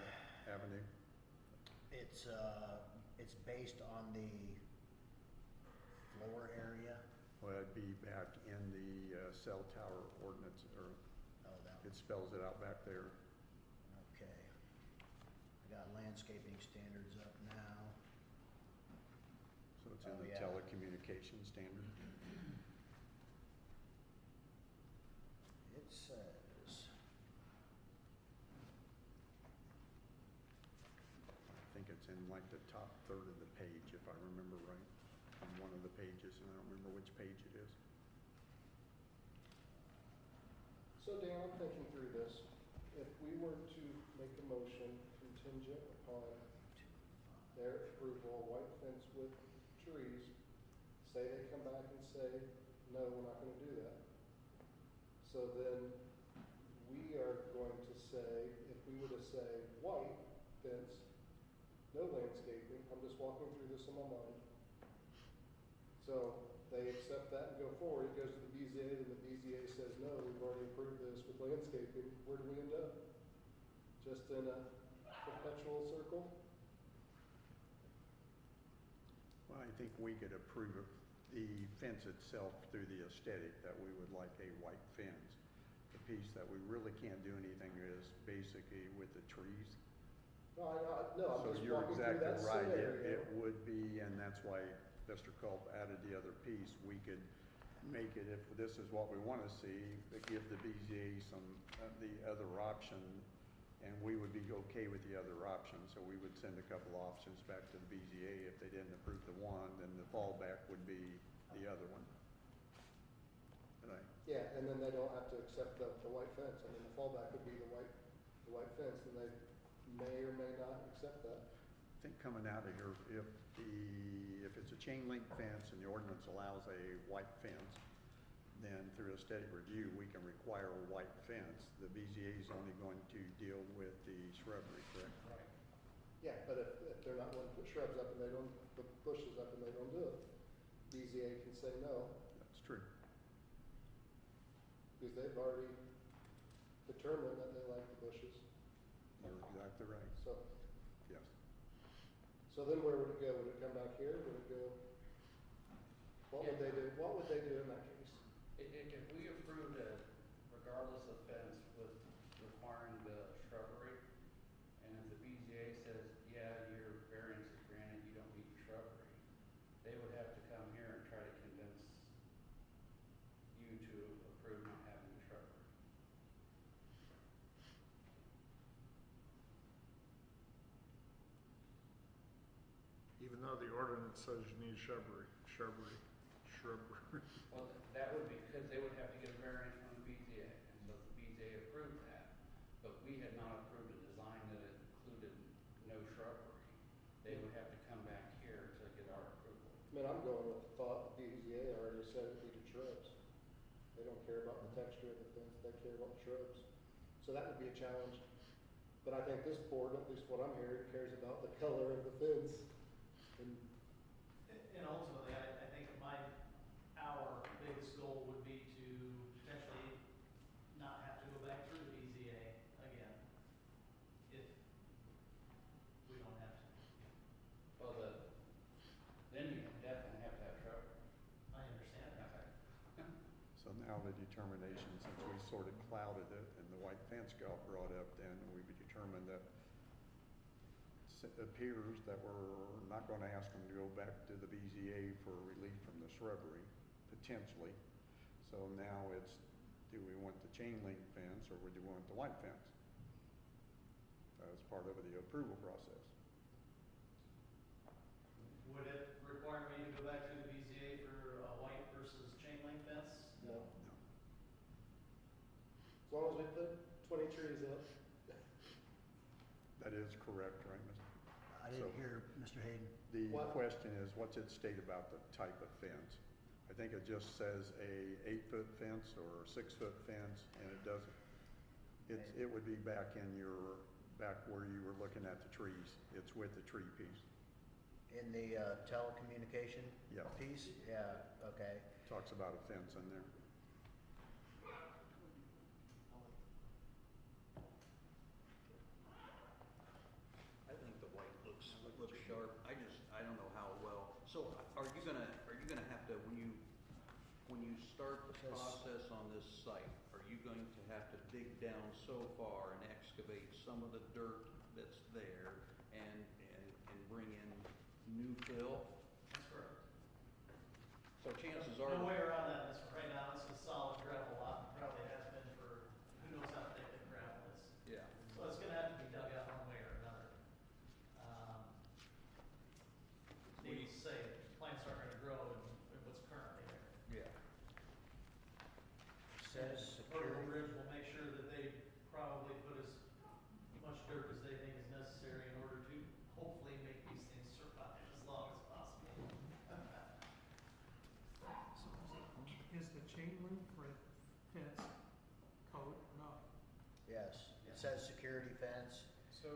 avenue. It's based on the floor area. Well, it'd be back in the cell tower ordinance, or Oh, that it spells it out back there. Okay. I got landscaping standards up now. So it's in Oh, the yeah. telecommunications standard. It says, I think it's in like the top third of the page, if I remember right, on one of the pages, and I don't remember which page it is. So Dan, I'm thinking through this. If we were to make a motion contingent upon their approval, white fence with trees, say they come back and say, no, we're not gonna do that. So then we are going to say, if we were to say white fence, no landscaping, I'm just walking through this in my mind. So they accept that and go forward, it goes to the BZA, then the BZA says, no, we've already approved this with landscaping, where do we end up? Just in a perpetual circle? Well, I think we could approve of the fence itself through the aesthetic, that we would like a white fence. The piece that we really can't do anything is basically with the trees. No, I'm So just you're walking through exactly that right, scenario. it would be, and that's why Mr. Culp added the other piece. We could make it, if this is what we want to see, but give the BZA some, the other option, and we would be okay with the other option. So we would send a couple options back to the BZA. If they didn't approve the one, then the fallback would be the other one. Right. Yeah, and then they don't have to accept the white fence. I mean, the fallback would be the white fence, and they may or may not accept that. I think coming out of here, if it's a chain link fence and the ordinance allows a white fence, then through aesthetic review, we can require a white fence. The BZA is only going to deal with the shrubbery, correct? Right. Yeah, but if they're not willing to put shrubs up and they don't, put bushes up and they don't do it, BZA can say no, That's true. because they've already determined that they like the bushes. You're exactly right. So, Yes. so then where would it go? Would it come back here? Would it go? What would they do? What would they do in that case? If we approved a regardless of fence with requiring the shrubbery, and if the BZA says, yeah, your variance is granted, you don't need the shrubbery, they would have to come here and try to convince you to approve not having the shrubbery. Even though the ordinance says you need shrubbery. Well, that would be because they would have to get a variance from the BZA, and so the BZA approved that. But we had not approved a design that included no shrubbery. They would have to come back here to get our approval. I mean, I'm going with the thought the BZA already said it needed shrubs. They don't care about the texture of the fence, they care about the shrubs. So that would be a challenge. But I think this board, at least what I'm hearing, cares about the color of the fence. And And ultimately, I think our biggest goal would be to potentially not have to go back through the BZA again, if we don't have to. Well, then you definitely have to have trouble. I understand that. So now the determination, since we sort of clouded it and the white fence got brought up, then we determined that it appears that we're not gonna ask them to go back to the BZA for relief from the shrubbery, potentially. So now it's, do we want the chain link fence or do we want the white fence? As part of the approval process. Would it require me to go back through the BZA for a white versus chain link fence? no, No. as long as we put 20 trees up. That is correct, right, Mr.? I didn't So- hear Mr. Hayden. The What? question is, what's it state about the type of fence? I think it just says a 8-foot fence or a 6-foot fence, and it doesn't, it would be back where you were looking at the trees. It's with the tree piece. In the telecommunication Yeah. piece? Yeah, okay. Talks about a fence in there. I think the white looks sharp. I don't know how well. So are you gonna have to, when you start the process on this site, are you going to have to dig down so far and excavate some of the dirt that's there and bring in new fill? That's correct. So chances are. No way around that, right now, it's a solid gravel lot, probably has been for, who knows how thick the gravel is. Yeah. So it's gonna have to be dug out one way or another. Needless to say, plants aren't gonna grow in what's currently there. Yeah. Says Vertical security. Bridge will make sure that they probably put as much dirt as they think is necessary in order to hopefully make these things survive as long as possible. Is the chain link fence code or not? Yes, it says security fence. So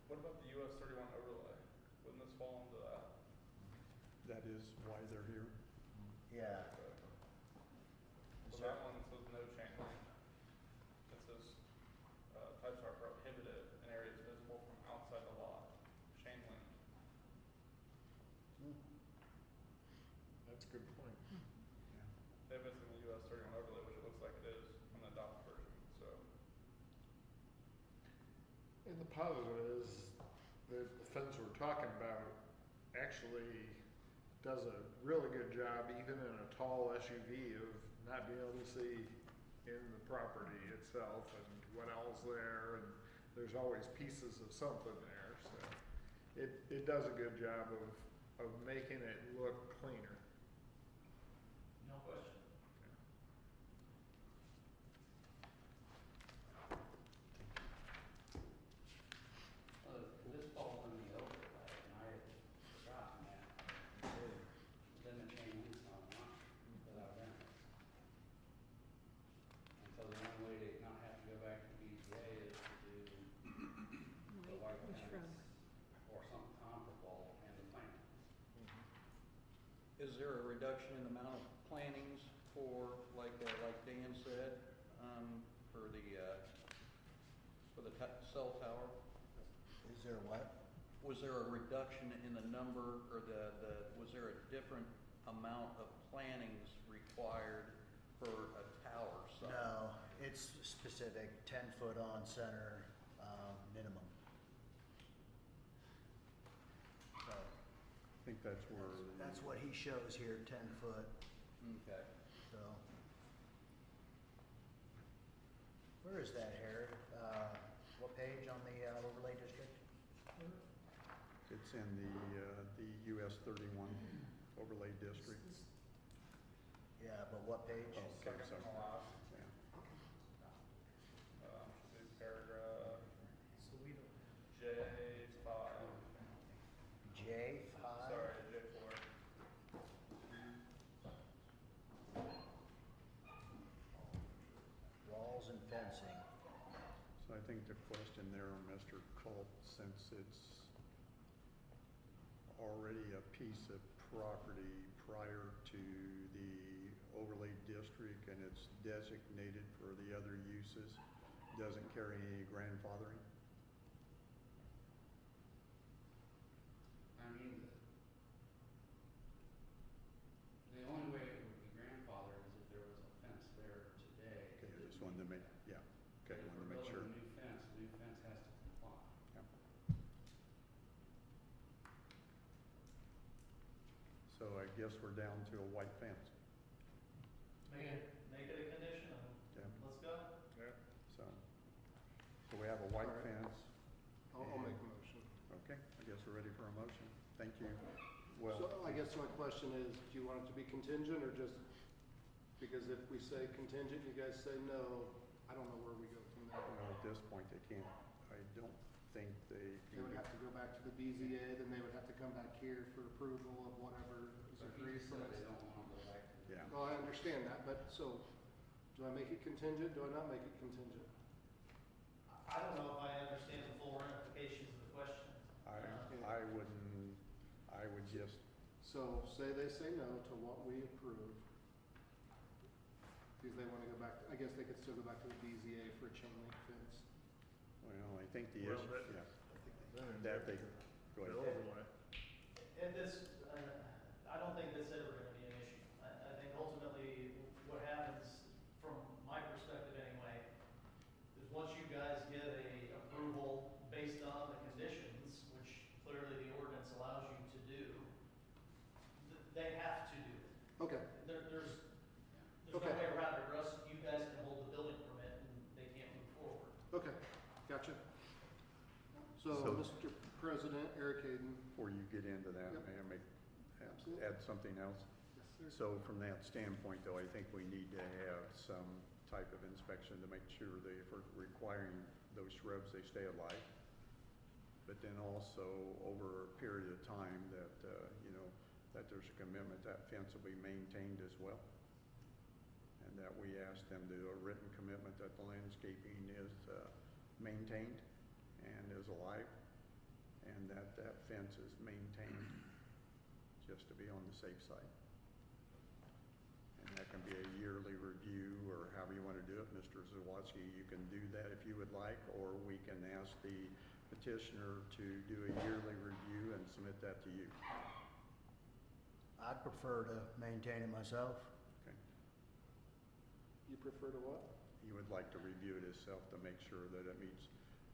what about the US 31 overlay? Wouldn't this fall into that? That is why they're here. Yeah. So that one says no chain link. It says, types are prohibited in areas visible from outside the lot. Chain link. That's a good point. If it's in the US 31 overlay, which it looks like it is on the adopted version, so. And the positive is the fence we're talking about actually does a really good job, even in a tall SUV, of not being able to see in the property itself and what else there, and there's always pieces of something there, so it does a good job of making it look cleaner. No question. Well, this falls in the overlay, and I had forgotten that. Then the chain link's not on without variance. And so the only way to not have to go back to BZA is to do the white Which fence road? or something comparable and the plant. Is there a reduction in the amount of plantings for, like Dan said, for the cell tower? Is there what? Was there a reduction in the number, or was there a different amount of plantings required for a tower site? No, it's specific, 10-foot on center, minimum. So, I think that's where. that's what he shows here, 10 foot, Okay. so. Where is that, Harry? What page on the overlay district? It's in the US 31 overlay district. Yeah, but what page? Oh, okay, Second sorry. from the last, Yeah. should be paragraph So we don't, J5. J5? Sorry, J4. Walls and fencing. So I think the question there, Mr. Culp, since it's already a piece of property prior to the overlay district and it's designated for the other uses, doesn't carry any grandfathering? I mean, the only way it would be grandfathered is if there was a fence there today. Okay, I just wanted to make, yeah, okay, But if wanted to we're make sure. building a new fence has to comply. Yeah. So I guess we're down to a white fence, Make it a condition, yeah, let's go. Yeah. so we have a white All right. fence. I'll make a motion. Okay, I guess we're ready for a motion. Thank you. So Well, I guess my question is, do you want it to be contingent or just, because if we say contingent, you guys say no, I don't know where we go from there. at this point, they can't, I don't think they They would have to go back to the BZA, then they would have to come back here for approval of whatever is But he agreed just from said it. they don't want to go back to the. Yeah. Well, I understand that, but so, do I make it contingent, do I not make it contingent? I don't know if I understand the full ramifications of the question. I wouldn't, I would just, So, say they say no to what we approve, because they wanna go back, I guess they could still go back to the BZA for a chain link fence. well, I think the Well, issue, that- yeah, Then that they, go the ahead. overlay. And this, I don't think that's ever gonna be an issue. I think ultimately, what happens, from my perspective anyway, is once you guys get a approval based on the conditions, which clearly the ordinance allows you to do, they have to do it. Okay, There's no Okay. way around it, or else you guys can hold the building permit and they can't move forward. okay, gotcha. So, So- Mr. President, Eric Hayden. Before you get into that, Yep. may I make, Absolutely. add something else? Yes, sir. So from that standpoint, though, I think we need to have some type of inspection to make sure that if we're requiring those shrubs, they stay alive. But then also, over a period of time, that, that there's a commitment, that fence will be maintained as well. And that we ask them to do a written commitment that the landscaping is maintained and is alive, and that that fence is maintained, just to be on the safe side. And that can be a yearly review, or however you want to do it. Mr. Zawatsky, you can do that if you would like, or we can ask the petitioner to do a yearly review and submit that to you. I'd prefer to maintain it myself. Okay? You prefer to what? You would like to review it yourself to make sure that it meets,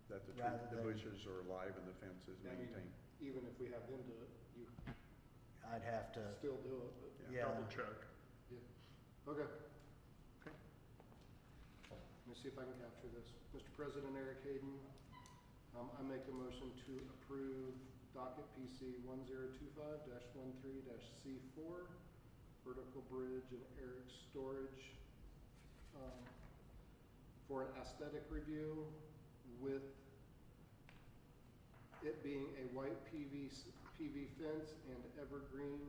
that the Rather the than- bushes are alive and the fence is I mean, maintained. Even if we have them do it, you I'd have to, still do it, but, yeah. Double check. okay. Okay. Let me see if I can capture this. Mr. President, Eric Hayden, I make a motion to approve docket PC 1025-13-C4, vertical bridge and Eric storage, for an aesthetic review with it being a white PV fence and evergreen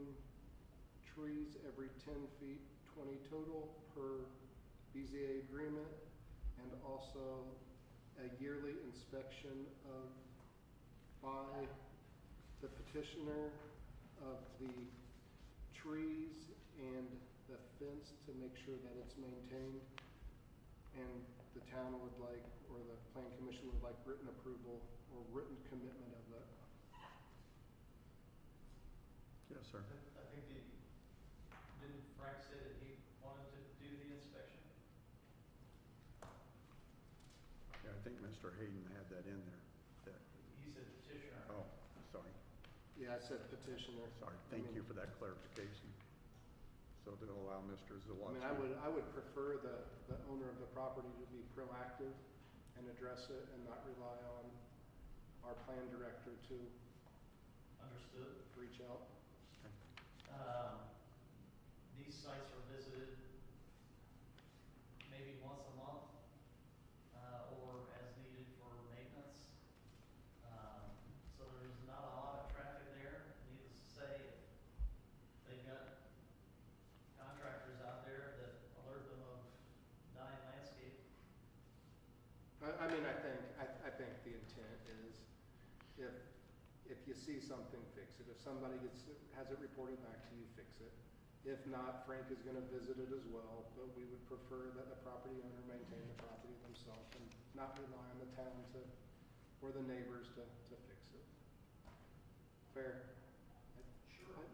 trees every 10 feet, 20 total per BZA agreement, and also a yearly inspection by the petitioner of the trees and the fence to make sure that it's maintained. And the town would like, or the plan commission would like written approval or written commitment of that. Yes, sir. I think didn't Frank say that he wanted to do the inspection? Yeah, I think Mr. Hayden had that in there. That, He said petitioner. oh, sorry. Yeah, I said petitioner. Sorry, I thank mean- you for that clarification. So to allow Mr. I Zawatsky. mean, I would prefer the owner of the property to be proactive and address it and not rely on our plan director to Understood. reach out. These sites are visited maybe once a month, or as needed for maintenance. So there's not a lot of traffic there. Needless to say, they've got contractors out there that alert them of dying landscape. I mean, I think the intent is if If you see something, fix it. If somebody has it reported back to you, fix it. If not, Frank is gonna visit it as well, but we would prefer that the property owner maintain the property themselves and not rely on the town or the neighbors to fix it. Fair? Sure.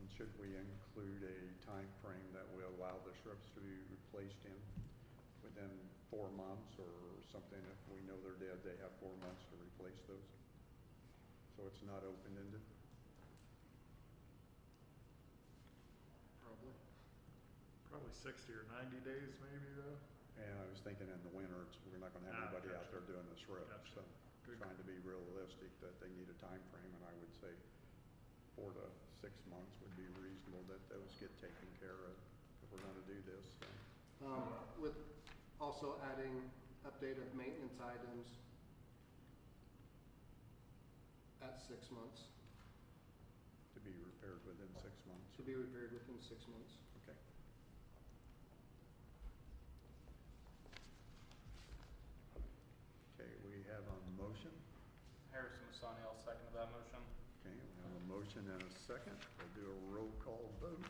And should we include a time frame that will allow the shrubs to be replaced in within 4 months or something? If we know they're dead, they have 4 months to replace those. So it's not open-ended. Probably 60 or 90 days maybe though. And I was thinking in the winter, we're not gonna have anybody out there doing the shrubs. Gotcha. So Good. trying to be realistic that they need a time frame, and I would say 4 to 6 months would be reasonable that those get taken care of if we're gonna do this. So. With also adding updated maintenance items at 6 months, To be repaired within 6 months. to be repaired within 6 months. Okay. Okay, we have a motion. Harrison Masani, I'll second that motion. Okay, we have a motion and a second. We'll do a roll call vote.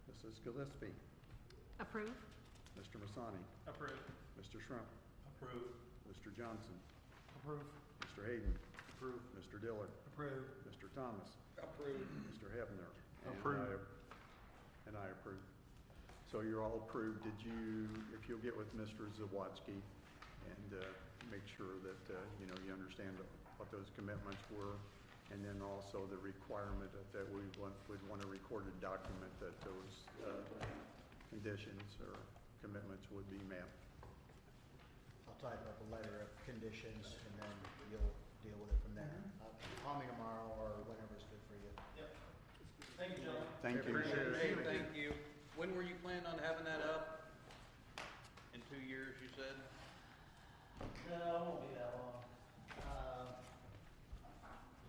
Mrs. Gillespie, Approve? Mr. Masani, Approved. Mr. Shrimp, Approved. Mr. Johnson, Approve. Mr. Hayden. Approved. Mr. Dillard, Approve. Mr. Thomas, Approved. Mr. Hebner. and Approved. And I approve. So you're all approved. Did you, if you'll get with Mr. Zawatsky and make sure that, you understand what those commitments were, and then also the requirement that we would want a recorded document that those conditions or commitments would be met. I'll type up a letter of conditions and then you'll deal with it from there. Call me tomorrow or whenever's good for you. Yep. Thank you, gentlemen. Thank you. Appreciate it. Hey, thank you. When were you planning on having that up? In 2 years, you said? No, it won't be that long.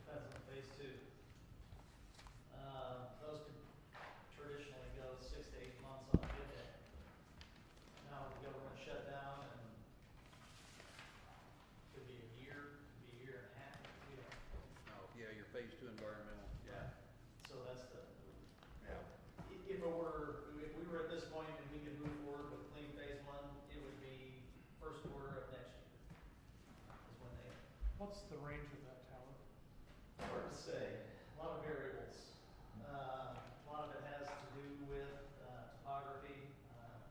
Depends on phase 2. Those could traditionally go 6 to 8 months on a good day. Now with the government shut down and could be a year, could be a year and a half, you know. Oh, yeah, your phase 2 environmental, yeah. So that's the, Yeah. if we were at this point and we could move forward with clean phase 1, it would be first quarter of next year. Is when they, What's the range of that tower? hard to say, a lot of variables. A lot of it has to do with topography,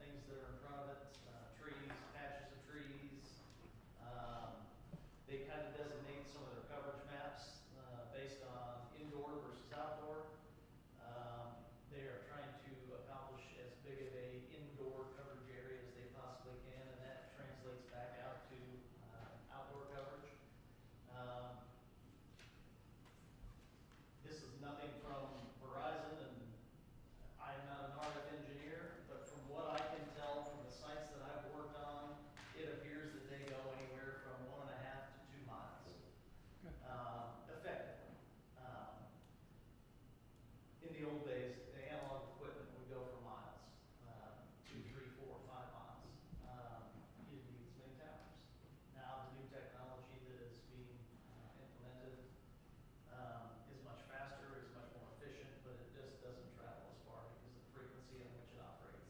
things that are in front of it, trees, patches of trees. They kind of designate some of their coverage maps based on indoor versus outdoor. They are trying to accomplish as big of a indoor coverage area as they possibly can, and that translates back out to outdoor coverage. This is nothing from Verizon, and I am not an RF engineer, but from what I can tell from the sites that I've worked on, it appears that they go anywhere from 1.5 to 2 miles, Okay. effectively. In the old days, the analog equipment would go for miles, 2, 3, 4, 5 miles. You didn't need as many towers. Now, the new technology that is being implemented is much faster, is much more efficient, but it just doesn't travel as far because of the frequency on which it operates.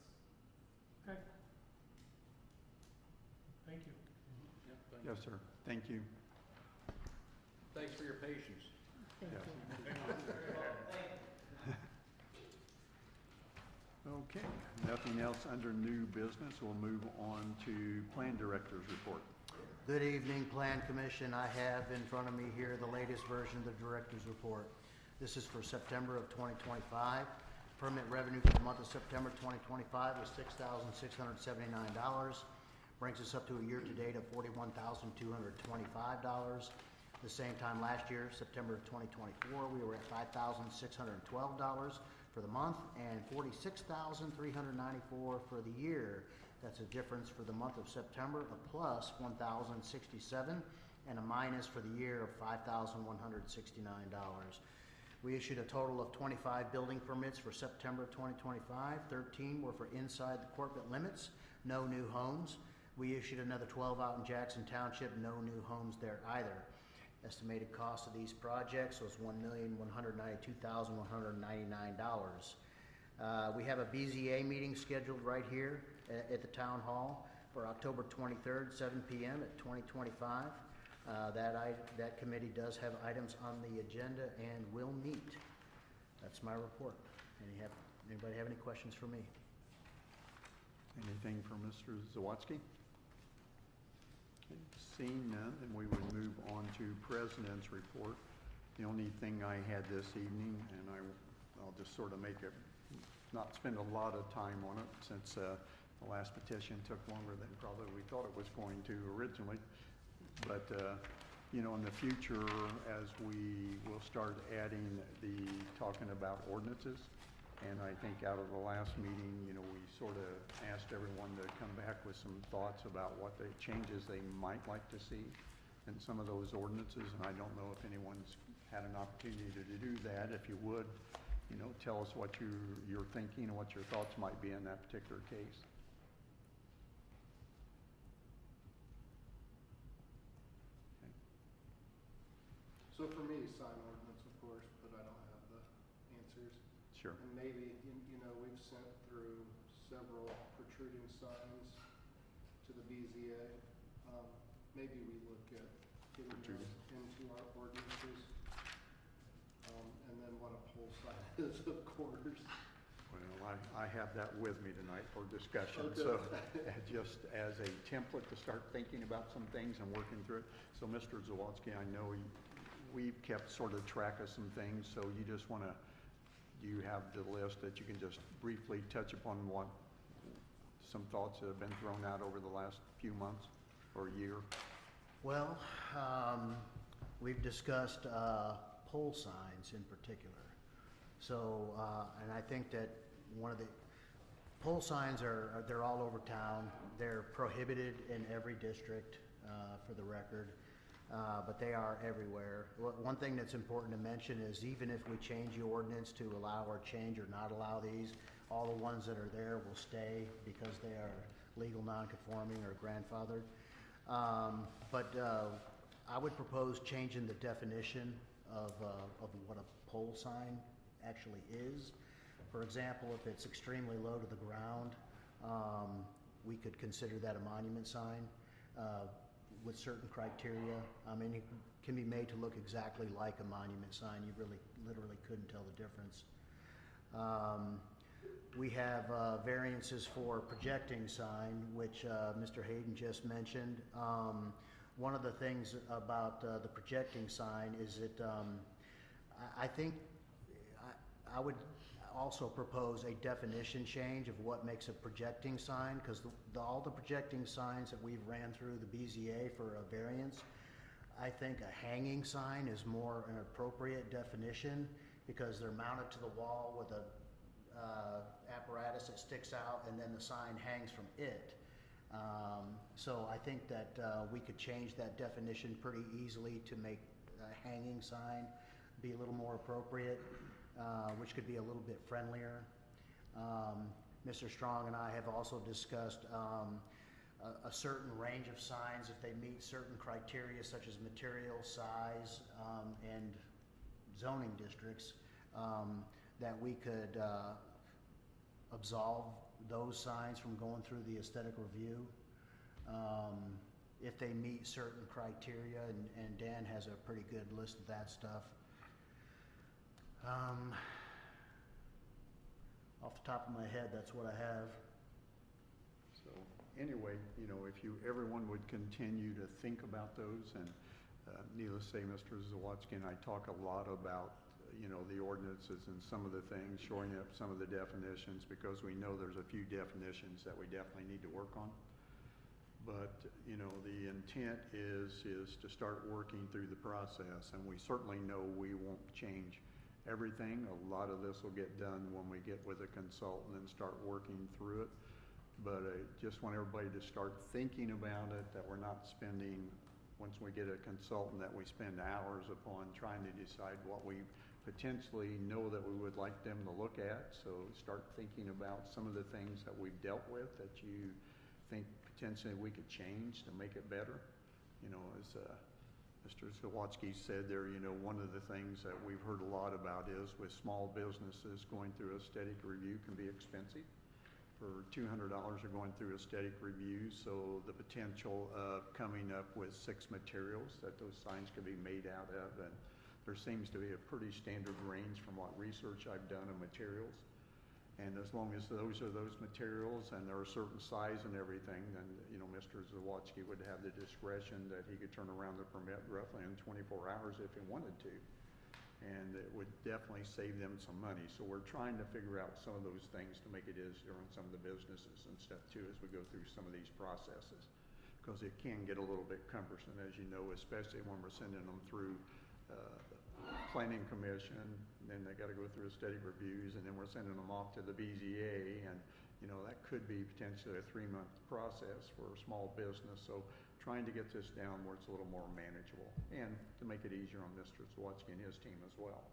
Okay. Thank you. Yep, thank you. Yes, sir. Thank you. Thanks for your patience. Thank Yes. you. Very well, thank you. Okay, nothing else under new business. We'll move on to Plan Director's report. Good evening, Plan Commission. I have in front of me here the latest version of the Director's Report. This is for September of 2025. Permit revenue for the month of September 2025 was $6,679. Brings us up to a year-to-date of $41,225. The same time last year, September of 2024, we were at $5,612 for the month and $46,394 for the year. That's a difference for the month of September of plus $1,067 and a minus for the year of $5,169. We issued a total of 25 building permits for September 2025. 13 were for inside the corporate limits, no new homes. We issued another 12 out in Jackson Township, no new homes there either. Estimated cost of these projects was $1,192,199. We have a BZA meeting scheduled right here at the Town Hall for October 23rd, 7 p.m. at 2025. That committee does have items on the agenda and will meet. That's my report. Anybody have any questions for me? Anything for Mr. Zawadzki? Okay, seeing none, then we would move on to President's report. The only thing I had this evening, and I'll just sort of make it, not spend a lot of time on it since the last petition took longer than probably we thought it was going to originally. But, you know, in the future, as we will start adding talking about ordinances, and I think out of the last meeting, you know, we sort of asked everyone to come back with some thoughts about what the changes they might like to see in some of those ordinances, and I don't know if anyone's had an opportunity to do that. If you would, you know, tell us what you're thinking and what your thoughts might be in that particular case. So for me, sign ordinance, of course, but I don't have the answers. Sure. And maybe, you know, we've sent through several protruding signs to the BZA. Maybe we look at getting those into our ordinances. And then what a pole sign is, of course. Well, I have that with me tonight for discussion. Okay. So just as a template to start thinking about some things and working through it. So Mr. Zawadzki, I know we've kept sort of track of some things, so you just want to, do you have the list that you can just briefly touch upon what some thoughts that have been thrown out over the last few months or year? Well, we've discussed pole signs in particular. So, and I think that one of the pole signs they're all over town. They're prohibited in every district, for the record. But they are everywhere. One thing that's important to mention is even if we change the ordinance to allow or change or not allow these, all the ones that are there will stay because they are legal non-conforming or grandfathered. But I would propose changing the definition of what a pole sign actually is. For example, if it's extremely low to the ground, we could consider that a monument sign. With certain criteria. I mean, it can be made to look exactly like a monument sign. You really, literally couldn't tell the difference. We have variances for projecting sign, which Mr. Hayden just mentioned. One of the things about the projecting sign is that I think I would also propose a definition change of what makes a projecting sign, because all the projecting signs that we've ran through the BZA for a variance, I think a hanging sign is more an appropriate definition because they're mounted to the wall with a apparatus that sticks out and then the sign hangs from it. So I think that we could change that definition pretty easily to make a hanging sign be a little more appropriate. Which could be a little bit friendlier. Mr. Strong and I have also discussed a certain range of signs if they meet certain criteria such as material, size, and zoning districts, that we could absolve those signs from going through the aesthetic review. If they meet certain criteria, and Dan has a pretty good list of that stuff. Off the top of my head, that's what I have. So anyway, you know, if everyone would continue to think about those, and needless to say, Mr. Zawadzki and I talk a lot about, you know, the ordinances and some of the things, shoring up some of the definitions, because we know there's a few definitions that we definitely need to work on. But, you know, the intent is to start working through the process, and we certainly know we won't change everything. A lot of this will get done when we get with a consultant and start working through it. But I just want everybody to start thinking about it, that we're not spending, once we get a consultant, that we spend hours upon trying to decide what we potentially know that we would like them to look at. So start thinking about some of the things that we've dealt with that you think potentially we could change to make it better. You know, as Mr. Zawatsky said there, you know, one of the things that we've heard a lot about is with small businesses going through aesthetic review can be expensive. For $200 are going through aesthetic review, so the potential of coming up with 6 materials that those signs could be made out of, and there seems to be a pretty standard range from what research I've done of materials. And as long as those are those materials and they're a certain size and everything, then, you know, Mr. Zawatsky would have the discretion that he could turn around the permit roughly in 24 hours if he wanted to. And it would definitely save them some money. So we're trying to figure out some of those things to make it easier on some of the businesses and stuff too as we go through some of these processes. Because it can get a little bit cumbersome, as you know, especially when we're sending them through planning commission, then they gotta go through aesthetic reviews, and then we're sending them off to the BZA, and, you know, that could be potentially a 3-month process for a small business. So trying to get this down where it's a little more manageable, and to make it easier on Mr. Zawatsky and his team as well.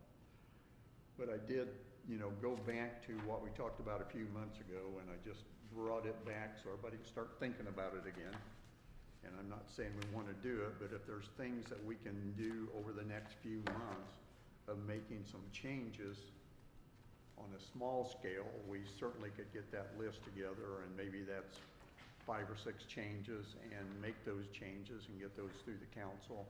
But I did, you know, go back to what we talked about a few months ago, and I just brought it back so everybody can start thinking about it again. And I'm not saying we want to do it, but if there's things that we can do over the next few months of making some changes on a small scale, we certainly could get that list together, and maybe that's 5 or 6 changes, and make those changes and get those through the council.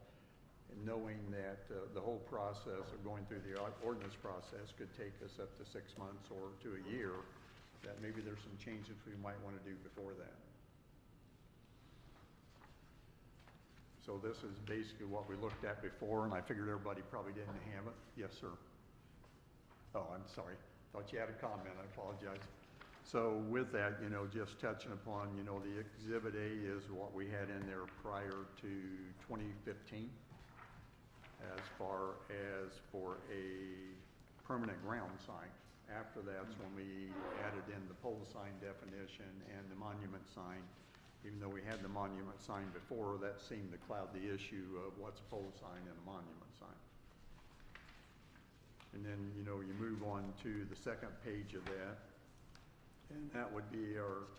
And knowing that the whole process of going through the ordinance process could take us up to 6 months or to a year, that maybe there's some changes we might want to do before that. So this is basically what we looked at before, and I figured everybody probably didn't have it. Yes, sir. Oh, I'm sorry. Thought you had a comment. I apologize. So with that, you know, just touching upon, you know, the Exhibit A is what we had in there prior to 2015, as far as for a permanent ground sign. After that's when we added in the pole sign definition and the monument sign. Even though we had the monument sign before, that seemed to cloud the issue of what's a pole sign and a monument sign. And then, you know, you move on to the second page of that, and that would be our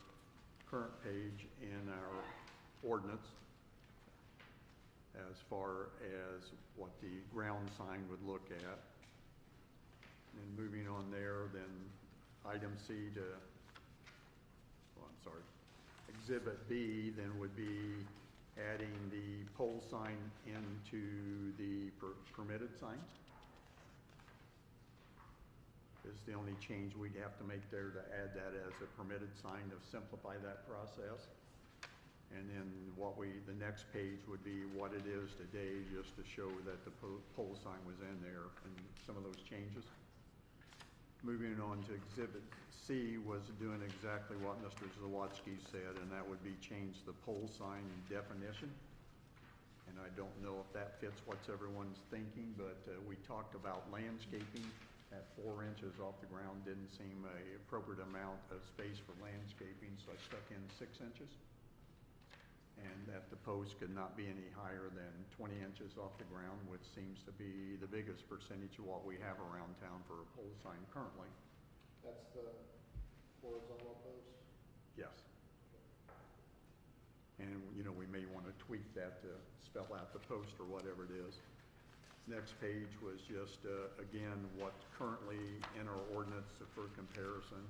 current page in our ordinance as far as what the ground sign would look at. And moving on there, then item C to, oh, I'm sorry. Exhibit B then would be adding the pole sign into the permitted signs. Is the only change we'd have to make there to add that as a permitted sign to simplify that process. And then the next page would be what it is today, just to show that the pole sign was in there and some of those changes. Moving on to Exhibit C was doing exactly what Mr. Zawatsky said, and that would be change the pole sign definition. And I don't know if that fits what everyone's thinking, but we talked about landscaping at 4 inches off the ground didn't seem an appropriate amount of space for landscaping, so I stuck in 6 inches. And that the post could not be any higher than 20 inches off the ground, which seems to be the biggest percentage of what we have around town for a pole sign currently. That's the horizontal post? Yes. And, you know, we may want to tweak that to spell out the post or whatever it is. Next page was just, again, what's currently in our ordinance for comparison.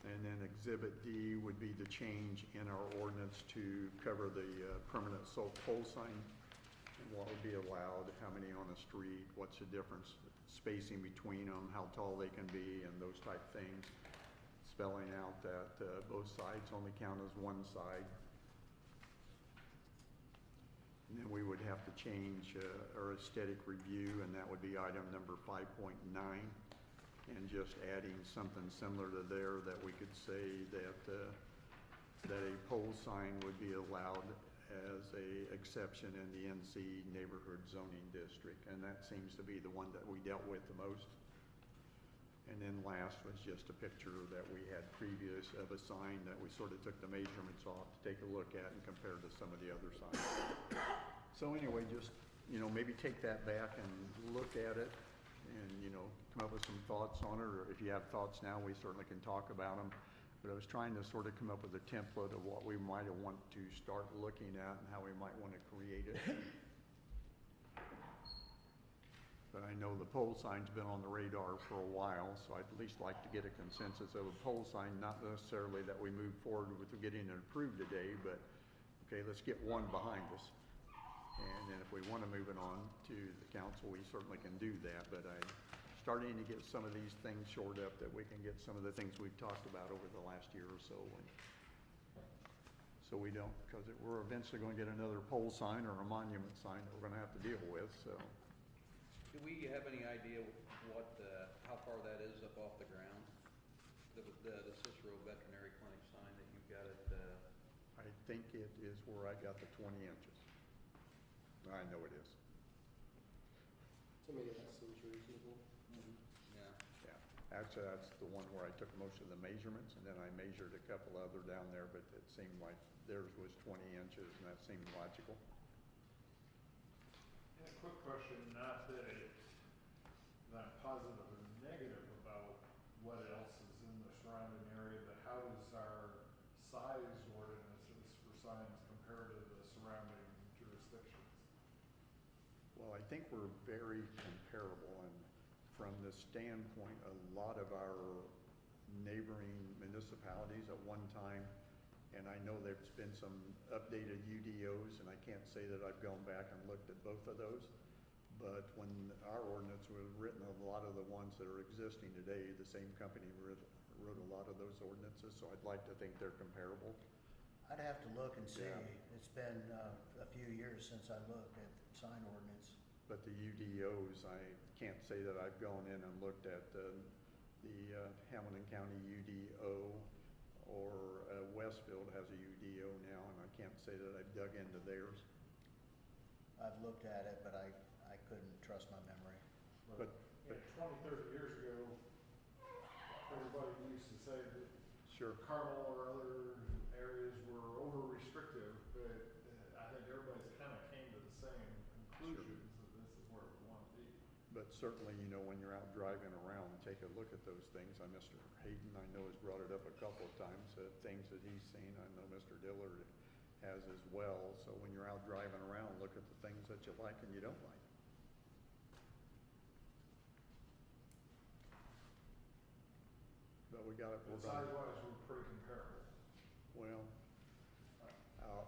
And then Exhibit D would be the change in our ordinance to cover the permanent pole sign, and what would be allowed, how many on a street, what's the difference, spacing between them, how tall they can be, and those type things. Spelling out that both sides only count as one side. And then we would have to change our aesthetic review, and that would be item number 5.9. And just adding something similar to there, that we could say that that a pole sign would be allowed as a exception in the NC neighborhood zoning district, and that seems to be the one that we dealt with the most. And then last was just a picture that we had previous of a sign that we sort of took the measurements off to take a look at and compare to some of the other signs. So anyway, just, you know, maybe take that back and look at it. and, you know, come up with some thoughts on it, or if you have thoughts now, we certainly can talk about them. But I was trying to sort of come up with a template of what we might want to start looking at and how we might want to create it. But I know the pole sign's been on the radar for a while, so I'd at least like to get a consensus of a pole sign, not necessarily that we move forward with getting it approved today, but, okay, let's get one behind us. And then if we want to move it on to the council, we certainly can do that, but I'm starting to get some of these things shored up that we can get some of the things we've talked about over the last year or so. And so we don't, because we're eventually going to get another pole sign or a monument sign that we're going to have to deal with, so. Do we have any idea what, how far that is up off the ground? The Cicero Veterinary Clinic sign that you've got at, I think it is where I got the 20 inches. I know it is. To me, that seems reasonable. yeah. Yeah, actually, that's the one where I took most of the measurements, and then I measured a couple other down there, but it seemed like theirs was 20 inches, and that seemed logical. Yeah, quick question, not that I'm positive or negative about what else is in the surrounding area, but how does our size ordinances for signs compare to the surrounding jurisdictions? Well, I think we're very comparable, and from the standpoint, a lot of our neighboring municipalities at one time, and I know there's been some updated UDOs, and I can't say that I've gone back and looked at both of those, but when our ordinance was written, a lot of the ones that are existing today, the same company wrote a lot of those ordinances, so I'd like to think they're comparable. I'd have to look and see. Yeah. It's been a few years since I looked at sign ordinance. But the UDOs, I can't say that I've gone in and looked at the Hamilton County UDO, or Westfield has a UDO now, and I can't say that I've dug into theirs. I've looked at it, but I couldn't trust my memory. But- Yeah, 20, 30 years ago, everybody used to say that Sure. Carmel or other areas were over-restrictive, but I think everybody's kind of came to the same conclusions that this is where we want to be. But certainly, you know, when you're out driving around, take a look at those things. Mr. Hayden, I know, has brought it up a couple of times, things that he's seen. I know Mr. Dillard has as well. So when you're out driving around, look at the things that you like and you don't like. But we got it, we're going to. Size-wise, we're pretty comparable. Well,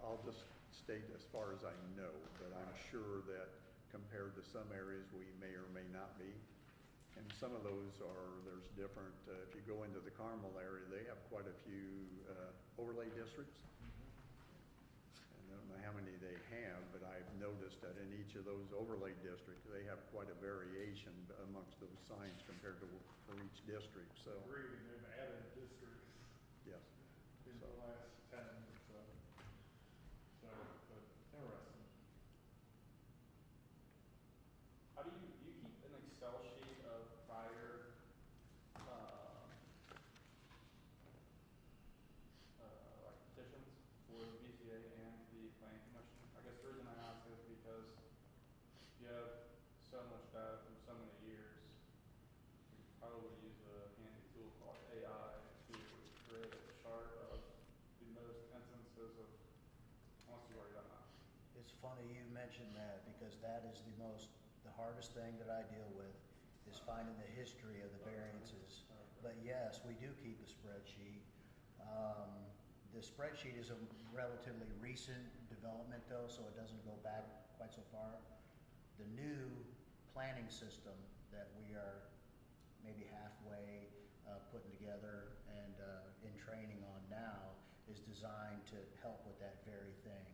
I'll just state as far as I know, but I'm sure that compared to some areas, we may or may not be. And some of those there's different, if you go into the Carmel area, they have quite a few overlay districts. I don't know how many they have, but I've noticed that in each of those overlay districts, they have quite a variation amongst those signs compared to for each district, so. Agreed, and they've added districts Yes. in the last 10 or so. So, but interesting. How do you keep an Excel sheet of prior, like petitions for the BCA and the planning commission? I guess the reason I ask is because you have so much data from so many years, you could probably use a handy tool called AI to create a chart of the most instances of, unless you've already done that. It's funny you mentioned that, because that is the hardest thing that I deal with, is finding the history of the variances. But yes, we do keep a spreadsheet. The spreadsheet is a relatively recent development though, so it doesn't go back quite so far. The new planning system that we are maybe halfway putting together and in training on now is designed to help with that very thing.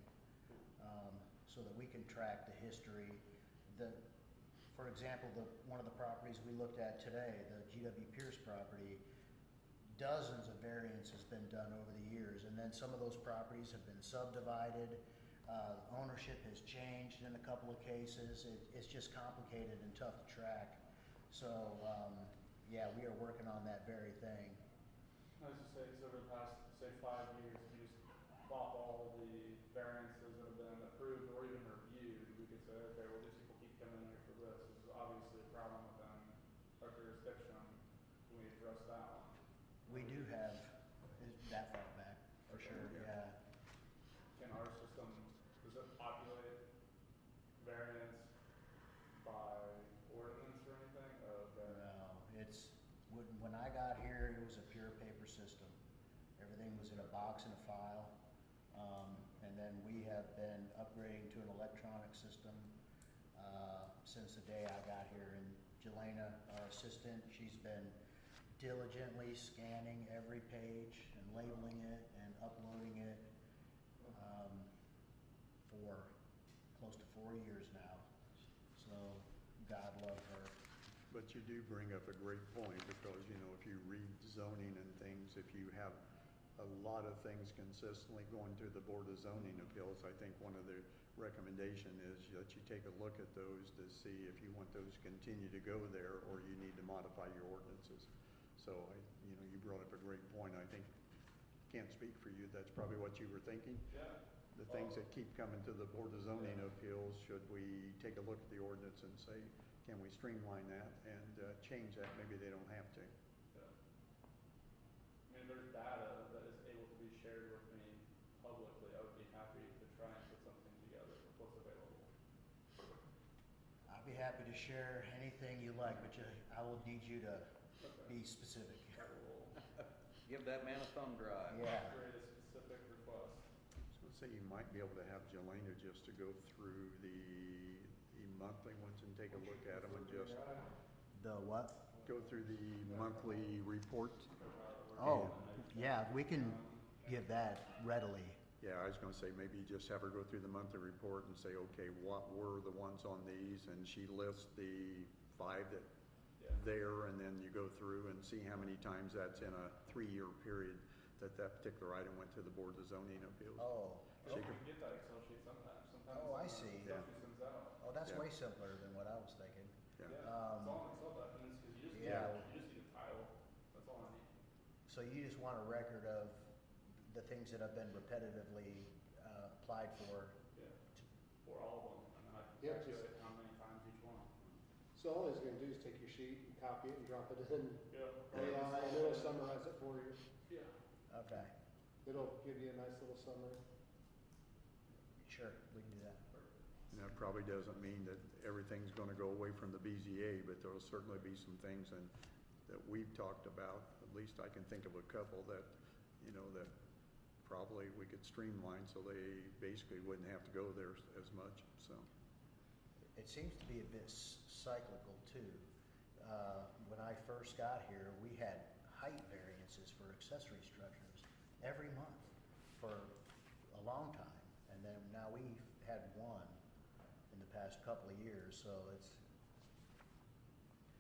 So that we can track the history. For example, one of the properties we looked at today, the GW Pierce property, dozens of variants has been done over the years, and then some of those properties have been subdivided. Ownership has changed in a couple of cases. It's just complicated and tough to track. So, yeah, we are working on that very thing. I was just saying, so over the past, say, 5 years, if you just plop all of the variances that have been approved or even reviewed, we could say, okay, well, these people keep coming in here for this. This is obviously a problem with them. that far back, for sure, yeah. Can our system, does it populate variance by ordinance or anything? No, it's, when I got here, it was a pure paper system. Everything was in a box and a file. And then we have been upgrading to an electronic system, since the day I got here. And Jelena, our assistant, she's been diligently scanning every page and labeling it and uploading it, for close to 4 years now. So God love her. But you do bring up a great point, because, you know, if you read zoning and things, if you have a lot of things consistently going through the Board of Zoning Appeals, I think one of the recommendation is that you take a look at those to see if you want those to continue to go there, or you need to modify your ordinances. So, you know, you brought up a great point. I think, can't speak for you, that's probably what you were thinking. Yeah. The things that keep coming to the Board of Zoning Appeals, should we take a look at the ordinance and say, can we streamline that and change that? Maybe they don't have to. Yeah. I mean, there's data that is able to be shared with me publicly. I would be happy to try and put something together with what's available. I'd be happy to share anything you like, but I will need you to be specific. I will Give that man a thumb drive. Yeah. create a specific request. So let's say you might be able to have Jelena just to go through the monthly ones and take a look at them and just The what? go through the monthly report. Oh, yeah, we can give that readily. Yeah, I was gonna say, maybe just have her go through the monthly report and say, okay, what were the ones on these? And she lists the 5 that there, and then you go through and see how many times that's in a 3-year period that particular item went to the Board of Zoning Appeals. Oh, I don't even get that Excel sheet sometimes. Sometimes Oh, I it's see. Excel sheet sends out. oh, that's Yeah. way simpler than what I was thinking. Yeah. Yeah, Um, it's all in Excel documents, because you just yeah. you just need a title. That's all I need. So you just want a record of the things that have been repetitively applied for? Yeah. For all of them, and then I can Yeah, calculate how many times each one. So all he's gonna do is take your sheet and copy it and drop it in Yeah. AI, and it'll summarize it for you. Yeah. Okay, It'll give you a nice little summary. sure, we can do that. And that probably doesn't mean that everything's gonna go away from the BZA, but there'll certainly be some things that we've talked about. At least I can think of a couple that, you know, that probably we could streamline so they basically wouldn't have to go there as much, so. It seems to be a bit cyclical too. When I first got here, we had height variances for accessory structures every month for a long time. And then now we've had one in the past couple of years, so it's,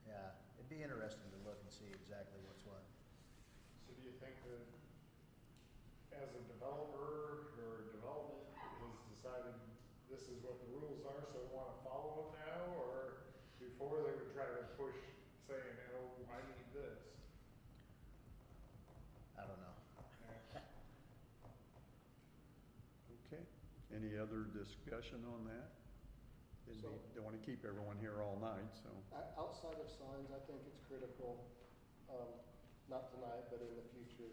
yeah, it'd be interesting to look and see exactly what's what. So do you think that as a developer or development has decided this is what the rules are, so we want to follow them now? Or before they would try to push saying, oh, I need this? I don't know. Okay, any other discussion on that? So- Don't wanna keep everyone here all night, so. Outside of signs, I think it's critical, not tonight, but in the future.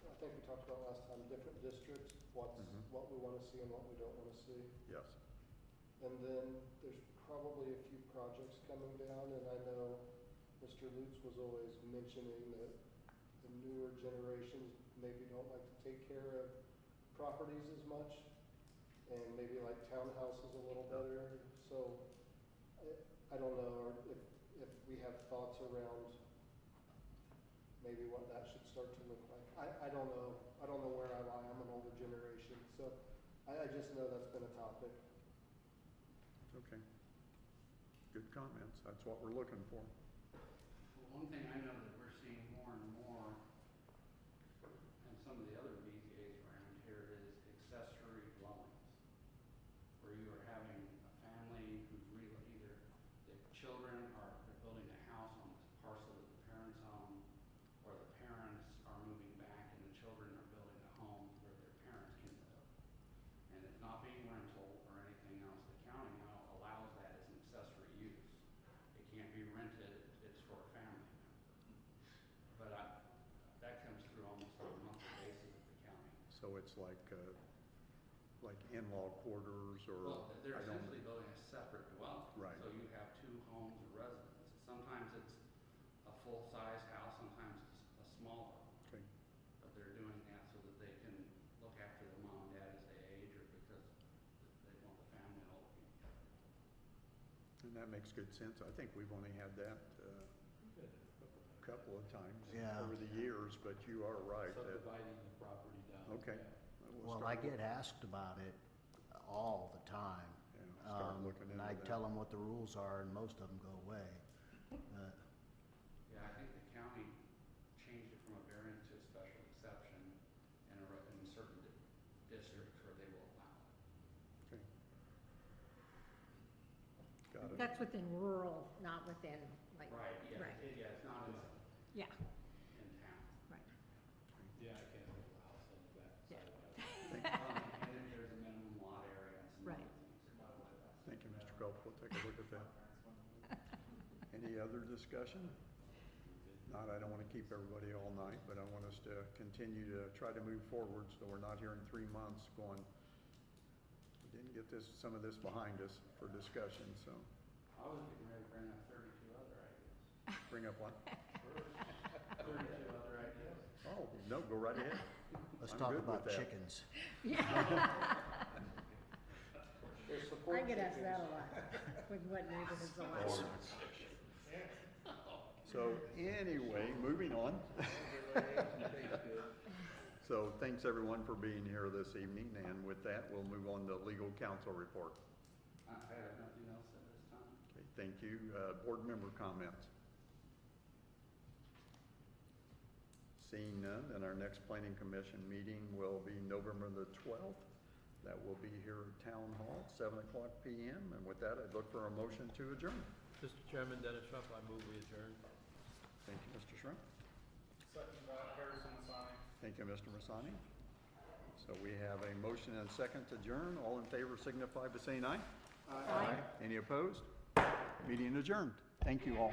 I think we talked about last time, different districts, what we wanna see and what we don't wanna see. Yes. And then there's probably a few projects coming down, and I know Mr. Lutz was always mentioning that the newer generations maybe don't like to take care of properties as much, and maybe like townhouses a little better. So I don't know, or if we have thoughts around maybe what that should start to look like. I don't know. I don't know where I lie. I'm an older generation, so I just know that's been a topic. Okay. Good comments. That's what we're looking for. Well, one thing I know that we're seeing more and more, and some of the other BZAs around here, is accessory dwellings, where you are having a family who's really either the children are they're building a house on this parcel that the parents own, or the parents are moving back and the children are building a home where their parents can live. And it's not being rental or anything else. The county now allows that as an accessory use. It can't be rented, it's for a family member. But that comes through almost all So it's like in-law quarters or, Well, they're I don't, essentially building a separate dwelling. Right. So you have two homes or residences. Sometimes it's a full-size house, sometimes it's a smaller. okay. But they're doing that so that they can look after the mom and dad as they age, or because they want the family all to be together. And that makes good sense. I think we've only had that a couple of times Yeah. over the years, but you are right. that- Subdividing the property down. Okay. We'll Well, I start get asked about it all the time. Yeah, start looking And into I that. tell them what the rules are, and most of them go away. Yeah, I think the county changed it from a variance to a special exception in certain districts where they will allow it. Okay. Got it. That's within rural, not within, like. Right, yeah, Right, yeah, it's not yeah, in town. right. Yeah, I can't build a house on the back Yeah. side of it. And then there's a minimum lot area and some Right. other things. Thank you, Mr. Culp. We'll take a look at that. Any other discussion? Not, I don't want to keep everybody all night, but I want us to continue to try to move forward so we're not here in 3 months going, we didn't get some of this behind us for discussion, so I was getting ready to bring up 32 other ideas. bring up one. 32 other ideas. Oh, no, go right ahead. Let's I'm talk good with about that. chickens. There's support I get asked chickens. that a lot, with what neighborhoods allow. So anyway, moving on. So thanks everyone for being here this evening, and with that, we'll move on to legal counsel report. I have nothing else at this time. Okay, thank you. Board member comments? Seeing none, then our next planning commission meeting will be November the 12th. That will be here at Town Hall, 7 o'clock p.m. And with that, I'd look for a motion to adjourn. Mr. Chairman, Dennis Trump, I move we adjourn. Thank you, Mr. Shrunk. Second by Harrison Sonic. Thank you, Mr. Masani. So we have a motion and a second to adjourn. All in favor signify by saying aye. Aye. Any opposed? Meeting adjourned. Thank you all.